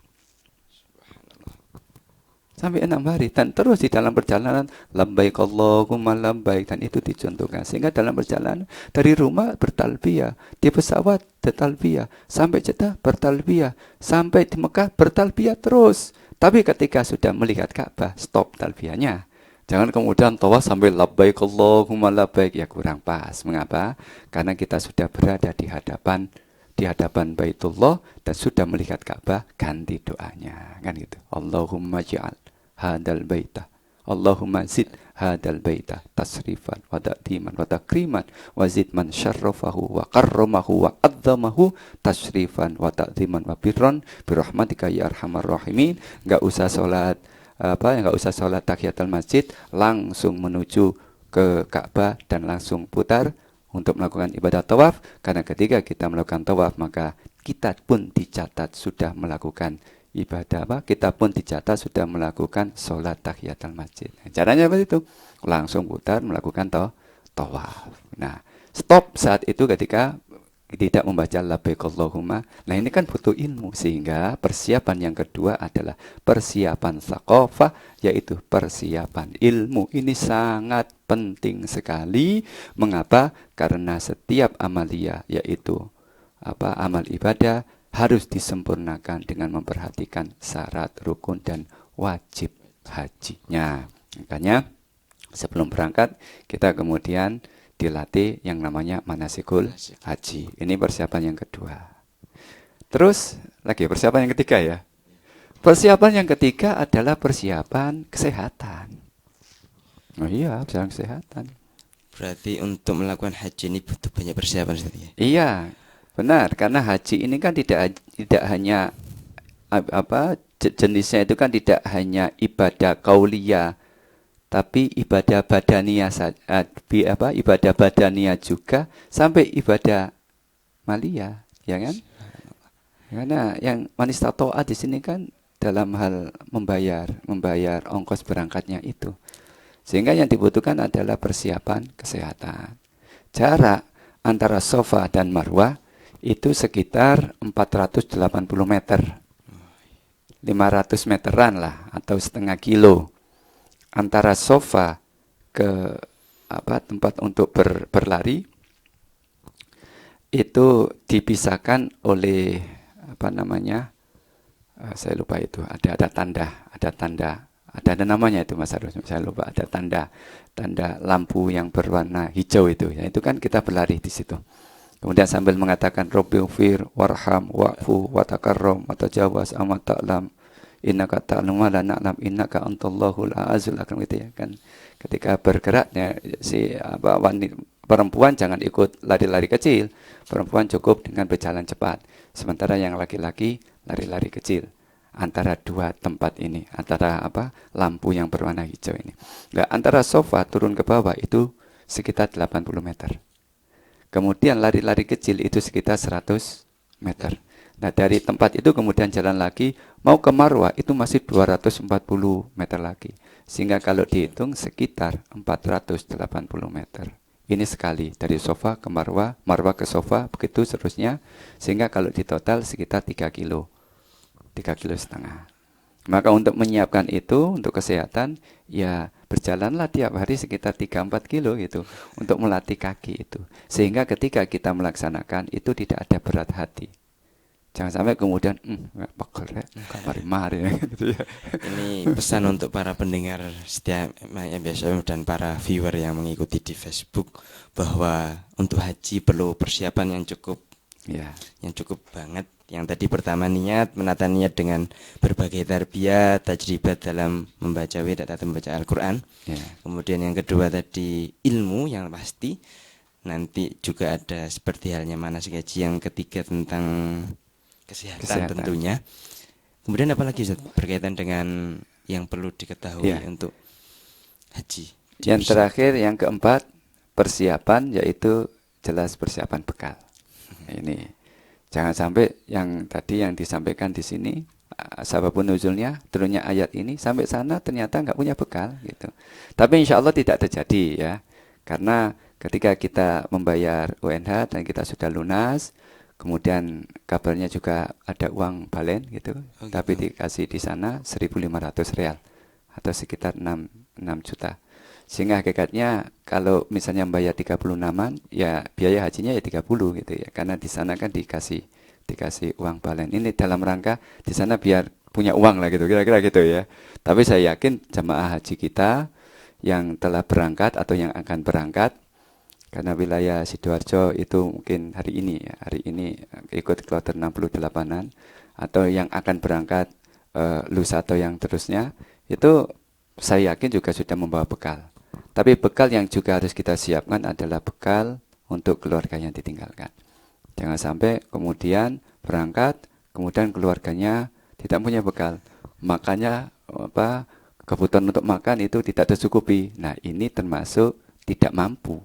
[SPEAKER 2] Sampai 6 hari. Dan terus di dalam perjalanan labbaik Allahumma labbaik, dan itu dicontohkan. Sehingga dalam perjalanan dari rumah bertalbiyah, di pesawat bertalbiyah, sampai Jeddah bertalbiyah, sampai di Mekah bertalbiyah terus. Tapi ketika sudah melihat Ka'bah, stop talbiyahnya. Jangan kemudian tawaf sampai labbaik Allahumma labbaik, ya kurang pas. Mengapa? Karena kita sudah berada di hadapan Baitullah dan sudah melihat Ka'bah, ganti doanya. Kan gitu. Allahumma ja'al hadal baita, Allahumma zid hadal baita tasrifan wa ta'diman wa takriman wa zid man syarrafahu wa karramahu wa adzamahu tasrifan wa ta'diman wa birran birahmatika ya arhamar rahimin. Enggak usah sholat tahiyatul masjid, langsung menuju ke Ka'bah dan langsung putar untuk melakukan ibadah tawaf. Karena ketika kita melakukan tawaf, maka kita pun dicatat sudah melakukan ibadah kita pun dicatat sudah melakukan sholat tahiyatul masjid. Caranya seperti itu, langsung putar melakukan tawaf. Nah, stop saat itu ketika tidak membaca labbaik Allahumma. Nah ini kan butuh ilmu, sehingga persiapan yang kedua adalah persiapan tsaqafah, yaitu persiapan ilmu. Ini sangat penting sekali. Mengapa? Karena setiap amalia, yaitu amal ibadah, harus disempurnakan dengan memperhatikan syarat, rukun, dan wajib hajinya. Makanya sebelum berangkat kita kemudian dilatih yang namanya manasikul haji. Ini persiapan yang kedua. Terus lagi persiapan yang ketiga ya. Persiapan yang ketiga adalah persiapan kesehatan. Oh iya, persiapan kesehatan.
[SPEAKER 1] Berarti untuk melakukan haji ini butuh banyak persiapan Ustaz ya?
[SPEAKER 2] Iya, benar. Karena haji ini kan tidak hanya jenisnya itu kan tidak hanya ibadah qauliyah, tapi ibadah badaniyah ibadah badaniyah juga sampai ibadah maliyah, ya kan? Karena yang man istata'a di sini kan dalam hal membayar ongkos berangkatnya itu. Sehingga yang dibutuhkan adalah persiapan kesehatan. Jarak antara Safa dan Marwah itu sekitar 480 meter. 500 meteran lah atau setengah kilo. Antara Safa ke tempat untuk berlari itu dipisahkan oleh saya lupa itu, ada tanda, ada namanya itu Mas Arus, saya lupa, ada tanda lampu yang berwarna hijau itu. Ya, itu kan kita berlari di situ. Kemudian sambil mengatakan Rabbighfir warham wa'fu wa takarram wa tajawaz amma ta'lam innaka ta'lamu ma la na'lam innaka antallahul azizul hakim, gitu ya kan. Ketika bergeraknya perempuan jangan ikut lari-lari kecil. Perempuan cukup dengan berjalan cepat. Sementara yang laki-laki lari-lari kecil. Antara dua tempat ini, antara lampu yang berwarna hijau ini. Nah, antara Safa turun ke bawah itu sekitar 80 meter. Kemudian lari-lari kecil itu sekitar 100 meter. Nah, dari tempat itu kemudian jalan lagi mau ke Marwah itu masih 240 meter lagi. Sehingga kalau dihitung sekitar 480 meter. Ini sekali dari Safa ke Marwah, Marwah ke Safa, begitu seterusnya. Sehingga kalau ditotal sekitar 3 kilo. 3,5 kilo. Maka untuk menyiapkan itu, untuk kesehatan, ya berjalanlah tiap hari sekitar 3-4 kilo gitu. Untuk melatih kaki itu. Sehingga ketika kita melaksanakan, itu tidak ada berat hati. Jangan sampai kemudian, pegel ya, mari-mari gitu ya.
[SPEAKER 1] Ini pesan untuk para pendengar setia MBS dan para viewer yang mengikuti di Facebook, bahwa untuk haji perlu persiapan yang cukup,
[SPEAKER 2] ya,
[SPEAKER 1] yang cukup banget. Yang tadi pertama niat, menata niat dengan berbagai tarbiyah, tajribat dalam membaca wirid atau membaca Al-Quran.
[SPEAKER 2] Ya.
[SPEAKER 1] Kemudian yang kedua tadi ilmu yang pasti. Nanti juga ada seperti halnya manasik haji. Yang ketiga tentang kesehatan tentunya. Kemudian apalagi Ustaz, berkaitan dengan yang perlu diketahui untuk haji?
[SPEAKER 2] Yang terakhir, yang keempat, persiapan, yaitu jelas persiapan bekal. Ini jangan sampai yang tadi yang disampaikan di sini, sababun nuzulnya turunnya ayat ini, sampai sana ternyata nggak punya bekal gitu. Tapi insya Allah tidak terjadi ya, karena ketika kita membayar UNH dan kita sudah lunas, kemudian kabarnya juga ada uang balen gitu, tapi dikasih di sana 1.500 real atau sekitar 6 juta. Sehingga hakikatnya kalau misalnya membayar 36-an, ya biaya hajinya ya 30 gitu ya. Karena di sana kan dikasih uang balen. Ini dalam rangka di sana biar punya uang lah gitu, kira-kira gitu ya. Tapi saya yakin jamaah haji kita yang telah berangkat atau yang akan berangkat, karena wilayah Sidoarjo itu mungkin hari ini ikut kloter 68-an, atau yang akan berangkat lusa atau yang terusnya, itu saya yakin juga sudah membawa bekal. Tapi bekal yang juga harus kita siapkan adalah bekal untuk keluarga yang ditinggalkan. Jangan sampai kemudian berangkat, kemudian keluarganya tidak punya bekal. Makanya kebutuhan untuk makan itu tidak tercukupi. Nah, ini termasuk tidak mampu.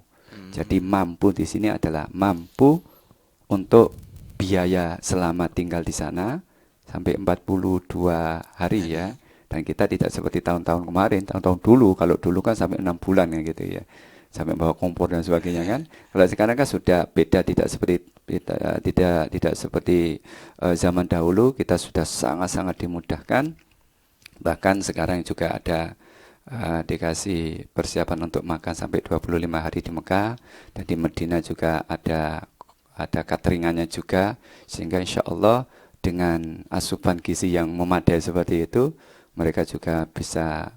[SPEAKER 2] Jadi mampu di sini adalah mampu untuk biaya selama tinggal di sana sampai 42 hari ya. Dan kita tidak seperti tahun-tahun kemarin, tahun-tahun dulu, kalau dulu kan sampai 6 bulan ya gitu ya. sampai bawa kompor dan sebagainya kan. Kalau sekarang kan sudah beda, tidak seperti zaman dahulu. Kita sudah sangat-sangat dimudahkan. Bahkan sekarang juga ada dikasih persiapan untuk makan sampai 25 hari di Mekah, dan di Medina juga ada cateringannya juga, sehingga insya Allah dengan asupan gizi yang memadai seperti itu, mereka juga bisa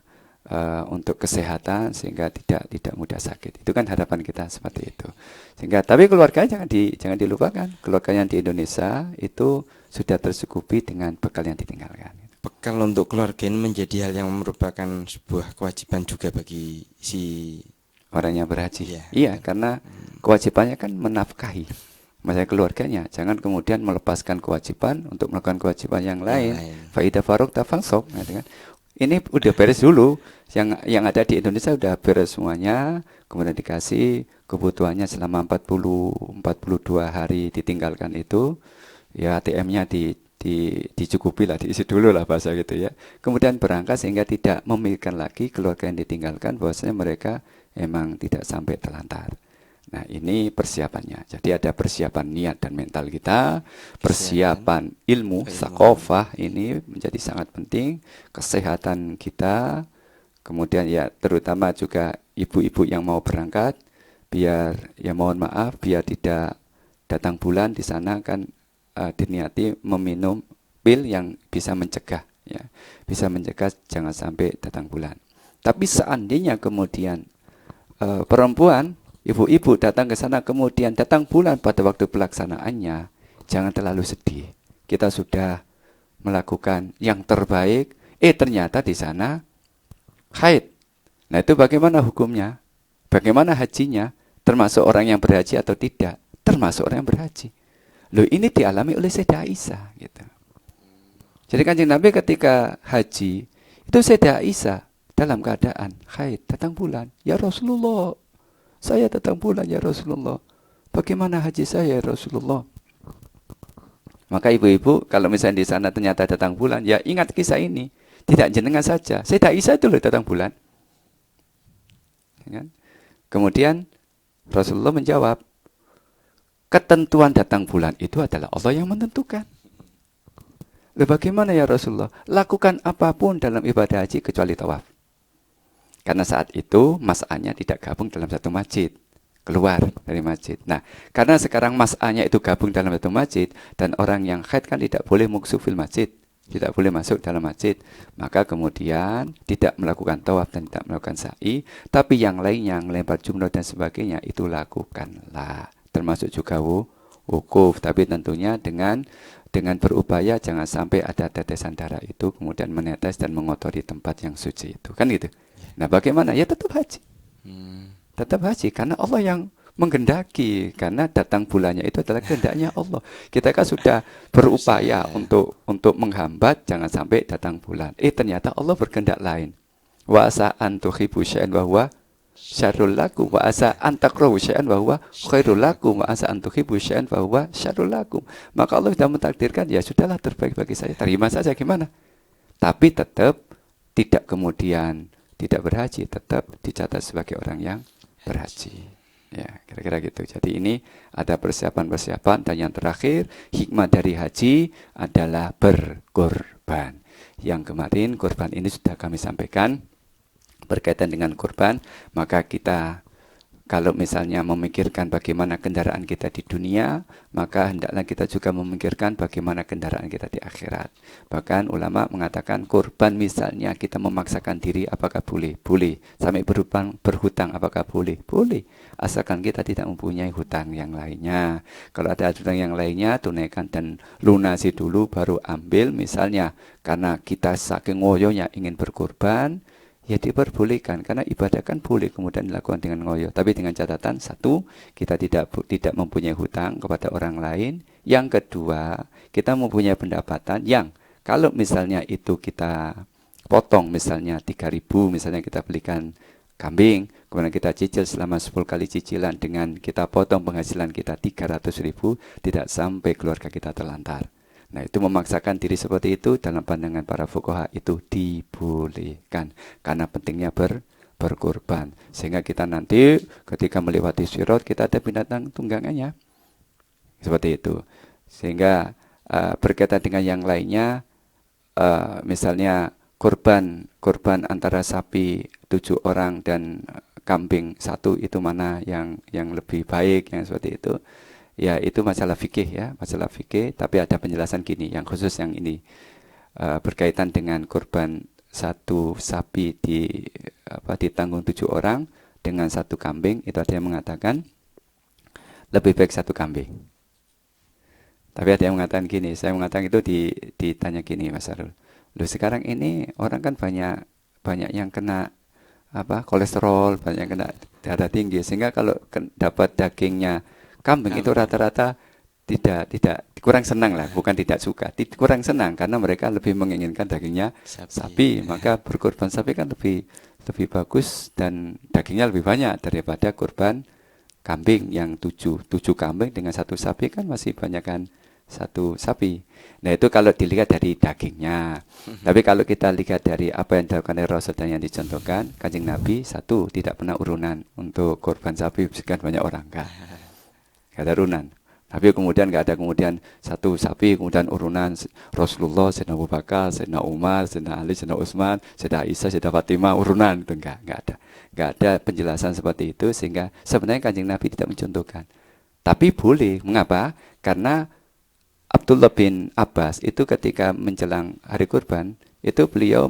[SPEAKER 2] untuk kesehatan sehingga tidak mudah sakit. Itu kan harapan kita seperti itu. Sehingga tapi keluarga jangan dilupakan. Keluarga yang di Indonesia itu sudah tercukupi dengan bekal yang ditinggalkan.
[SPEAKER 1] Bekal untuk keluarga ini menjadi hal yang merupakan sebuah kewajiban juga bagi si
[SPEAKER 2] orang yang berhaji.
[SPEAKER 1] Ya.
[SPEAKER 2] Iya, karena kewajibannya kan menafkahi masalah keluarganya. Jangan kemudian melepaskan kewajiban untuk melakukan kewajiban yang lain. Faidah faruk tafalsok, kan? Ini udah beres dulu. Yang ada di Indonesia udah beres semuanya, kemudian dikasih kebutuhannya selama 42 hari ditinggalkan itu, ya ATM-nya dicukupi lah, diisi dulu lah bahasa gitu ya. Kemudian berangkat sehingga tidak memikirkan lagi keluarga yang ditinggalkan, bahwasanya mereka emang tidak sampai terlantar. Nah, ini persiapannya. Jadi ada persiapan niat dan mental kita, persiapan ilmu, sakofah ini menjadi sangat penting, kesehatan kita, kemudian ya terutama juga ibu-ibu yang mau berangkat, biar ya mohon maaf, biar tidak datang bulan di sana kan diniati meminum pil yang bisa mencegah, ya, bisa mencegah jangan sampai datang bulan. Tapi seandainya kemudian perempuan, ibu-ibu datang ke sana kemudian datang bulan pada waktu pelaksanaannya, jangan terlalu sedih. Kita sudah melakukan yang terbaik, ternyata di sana haid. Nah, itu bagaimana hukumnya? Bagaimana hajinya? Termasuk orang yang berhaji atau tidak? Termasuk orang yang berhaji. Loh, ini dialami oleh Sayyidah Aisyah gitu. Jadi Kanjeng Nabi ketika haji itu Sayyidah Aisyah dalam keadaan haid, datang bulan. Ya Rasulullah, saya datang bulan ya Rasulullah. Bagaimana haji saya ya Rasulullah? Maka ibu-ibu kalau misalnya di sana ternyata datang bulan, ya ingat kisah ini. Tidak jenengan saja, Sayyidah Aisyah itu loh datang bulan. Kemudian Rasulullah menjawab, ketentuan datang bulan itu adalah Allah yang menentukan. Lalu bagaimana ya Rasulullah? Lakukan apapun dalam ibadah haji kecuali tawaf. Karena saat itu mas'anya tidak gabung dalam satu masjid, keluar dari masjid. Nah, karena sekarang mas'anya itu gabung dalam satu masjid, dan orang yang haid kan tidak boleh muksuf fil masjid, tidak boleh masuk dalam masjid, maka kemudian tidak melakukan tawaf dan tidak melakukan sa'i, tapi yang lainnya, melempar jumroh dan sebagainya, itu lakukanlah. Termasuk juga wukuf, tapi tentunya dengan berupaya jangan sampai ada tetesan darah itu kemudian menetes dan mengotori tempat yang suci itu, kan gitu. Nah, bagaimana? Ya tetap haji. Tetap haji karena Allah yang menghendaki, karena datang bulannya itu adalah kehendaknya Allah. Kita kan sudah berupaya untuk menghambat jangan sampai datang bulan. Ternyata Allah berkehendak lain. Wa asa an tuhibbu syai'an wa huwa syarrul lakum wa asa an takrahu syai'an wa huwa khairul lakum wa asa an tuhibbu syai'an wa huwa syarrul lakum. Maka Allah sudah mentakdirkan, ya sudahlah terbaik bagi saya, terima saja gimana. Tapi tetap tidak kemudian tidak berhaji, tetap dicatat sebagai orang yang berhaji. Ya, kira-kira gitu. Jadi ini ada persiapan-persiapan, dan yang terakhir hikmah dari haji adalah berkorban. Yang kemarin korban ini sudah kami sampaikan. Berkaitan dengan korban, maka kita kalau misalnya memikirkan bagaimana kendaraan kita di dunia, maka hendaklah kita juga memikirkan bagaimana kendaraan kita di akhirat. Bahkan ulama mengatakan korban misalnya kita memaksakan diri, apakah boleh? Boleh. Sampai berhutang, apakah boleh? Boleh. Asalkan kita tidak mempunyai hutang yang lainnya. Kalau ada hutang yang lainnya, tunaikan dan lunasi dulu, baru ambil. Misalnya karena kita saking ngoyonya ingin berkorban, ya diperbolehkan, karena ibadah kan boleh kemudian dilakukan dengan ngoyo, tapi dengan catatan satu, kita tidak mempunyai hutang kepada orang lain. Yang kedua, kita mempunyai pendapatan yang kalau misalnya itu kita potong, misalnya 3.000, misalnya kita belikan kambing, kemudian kita cicil selama 10 kali cicilan, dengan kita potong penghasilan kita 300.000, tidak sampai keluarga kita terlantar. Nah, itu memaksakan diri seperti itu dalam pandangan para fuqaha itu dibolehkan, karena pentingnya berkurban. Sehingga kita nanti ketika melewati sirat kita ada binatang tunggangannya. Seperti itu. Sehingga berkaitan dengan yang lainnya, misalnya kurban antara sapi 7 orang dan kambing 1 itu mana yang lebih baik, yang seperti itu. Ya itu masalah fikih ya, masalah fikih. Tapi ada penjelasan gini, yang khusus yang ini berkaitan dengan kurban 1 sapi ditanggung 7 orang dengan 1 kambing, itu ada yang mengatakan lebih baik 1 kambing. Tapi ada yang mengatakan gini, saya mengatakan itu ditanya gini Mas Arul. Loh sekarang ini orang kan banyak yang kena kolesterol, banyak yang kena darah tinggi, sehingga kalau dapat dagingnya kambing itu rata-rata tidak kurang senang lah, bukan tidak suka, kurang senang karena mereka lebih menginginkan dagingnya sapi. Maka berkurban sapi kan lebih bagus dan dagingnya lebih banyak daripada kurban kambing yang 7 kambing dengan 1 sapi kan masih banyak kan 1 sapi. Nah itu kalau dilihat dari dagingnya. Tapi kalau kita lihat dari apa yang dilakukan oleh Rasul dan yang dicontohkan Kanjeng Nabi, 1 tidak pernah urunan untuk kurban sapi sekian banyak orang, enggak ada urunan. Tapi kemudian enggak ada 1 sapi kemudian urunan Rasulullah, Sayyidina Abu Bakar, Sayyidina Umar, Sayyidina Ali, Sayyidina Utsman, Sayyidina Aisyah, Sayyidina Fatimah urunan, itu enggak ada. Enggak ada penjelasan seperti itu, sehingga sebenarnya Kanjeng Nabi tidak mencontohkan. Tapi boleh, mengapa? Karena Abdullah bin Abbas itu ketika menjelang hari kurban, itu beliau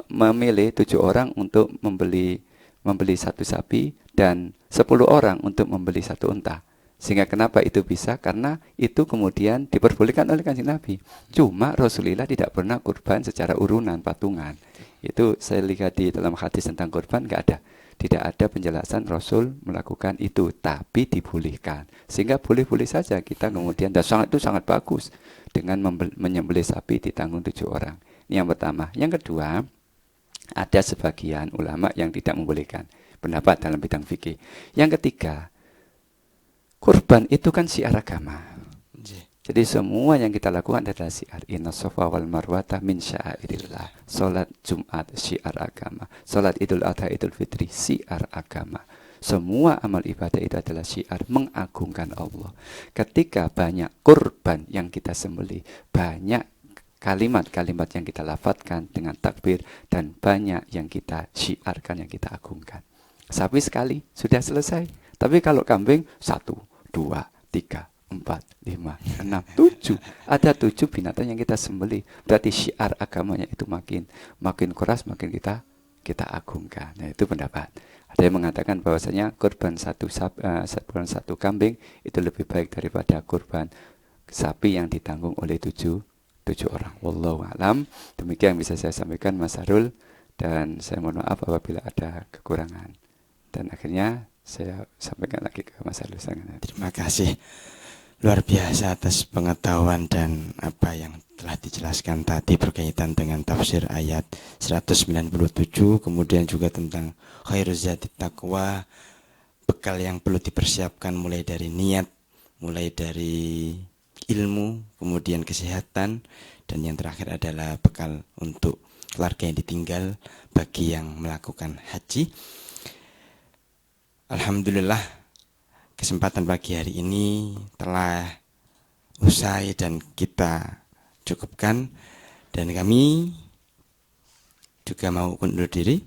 [SPEAKER 2] memilih 7 orang untuk membeli 1 sapi dan 10 orang untuk membeli 1 unta. Sehingga kenapa itu bisa? Karena itu kemudian diperbolehkan oleh Kanjeng Nabi. Cuma Rasulullah tidak pernah kurban secara urunan, patungan. Itu saya lihat di dalam hadis tentang kurban tidak ada penjelasan Rasul melakukan itu, tapi dibolehkan. Sehingga boleh-boleh saja kita kemudian, dan itu sangat bagus dengan menyembelih sapi ditanggung 7 orang. Ini yang pertama. Yang kedua, ada sebagian ulama yang tidak membolehkan pendapat dalam bidang fikih. Yang ketiga, kurban itu kan syiar agama. Jadi semua yang kita lakukan adalah syiar. Inna Safa wal Marwata min syairillah. Salat Jumat syiar agama. Salat Idul Adha, Idul Fitri syiar agama. Semua amal ibadah itu adalah syiar mengagungkan Allah. Ketika banyak kurban yang kita sembelih, banyak kalimat-kalimat yang kita lafadzkan dengan takbir, dan banyak yang kita syiarkan, yang kita agungkan. Sapi sekali sudah selesai. Tapi kalau kambing 1, 2, 3, 4, 5, 6, 7. Ada 7 binatang yang kita sembelih. Berarti syiar agamanya itu makin keras, makin kita agungkan. Nah, itu pendapat. Ada yang mengatakan bahwasanya kurban 1 kambing itu lebih baik daripada kurban sapi yang ditanggung oleh 7 orang. Wallahu a'lam. Demikian yang bisa saya sampaikan Mas Arul, dan saya mohon maaf apabila ada kekurangan. Dan akhirnya saya sampaikan lagi ke Mas Arul.
[SPEAKER 1] Terima kasih. Luar biasa atas pengetahuan dan apa yang telah dijelaskan tadi berkaitan dengan tafsir ayat 197, kemudian juga tentang khairuz zati taqwa, bekal yang perlu dipersiapkan mulai dari niat, mulai dari ilmu, kemudian kesehatan, dan yang terakhir adalah bekal untuk keluarga yang ditinggal bagi yang melakukan haji. Alhamdulillah, kesempatan pagi hari ini telah usai dan kita cukupkan, dan kami juga mau undur diri.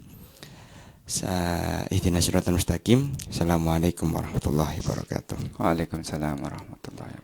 [SPEAKER 1] Ihdinas siratal mustaqim. Assalamualaikum warahmatullahi wabarakatuh.
[SPEAKER 2] Waalaikumsalam warahmatullahi wabarakatuh.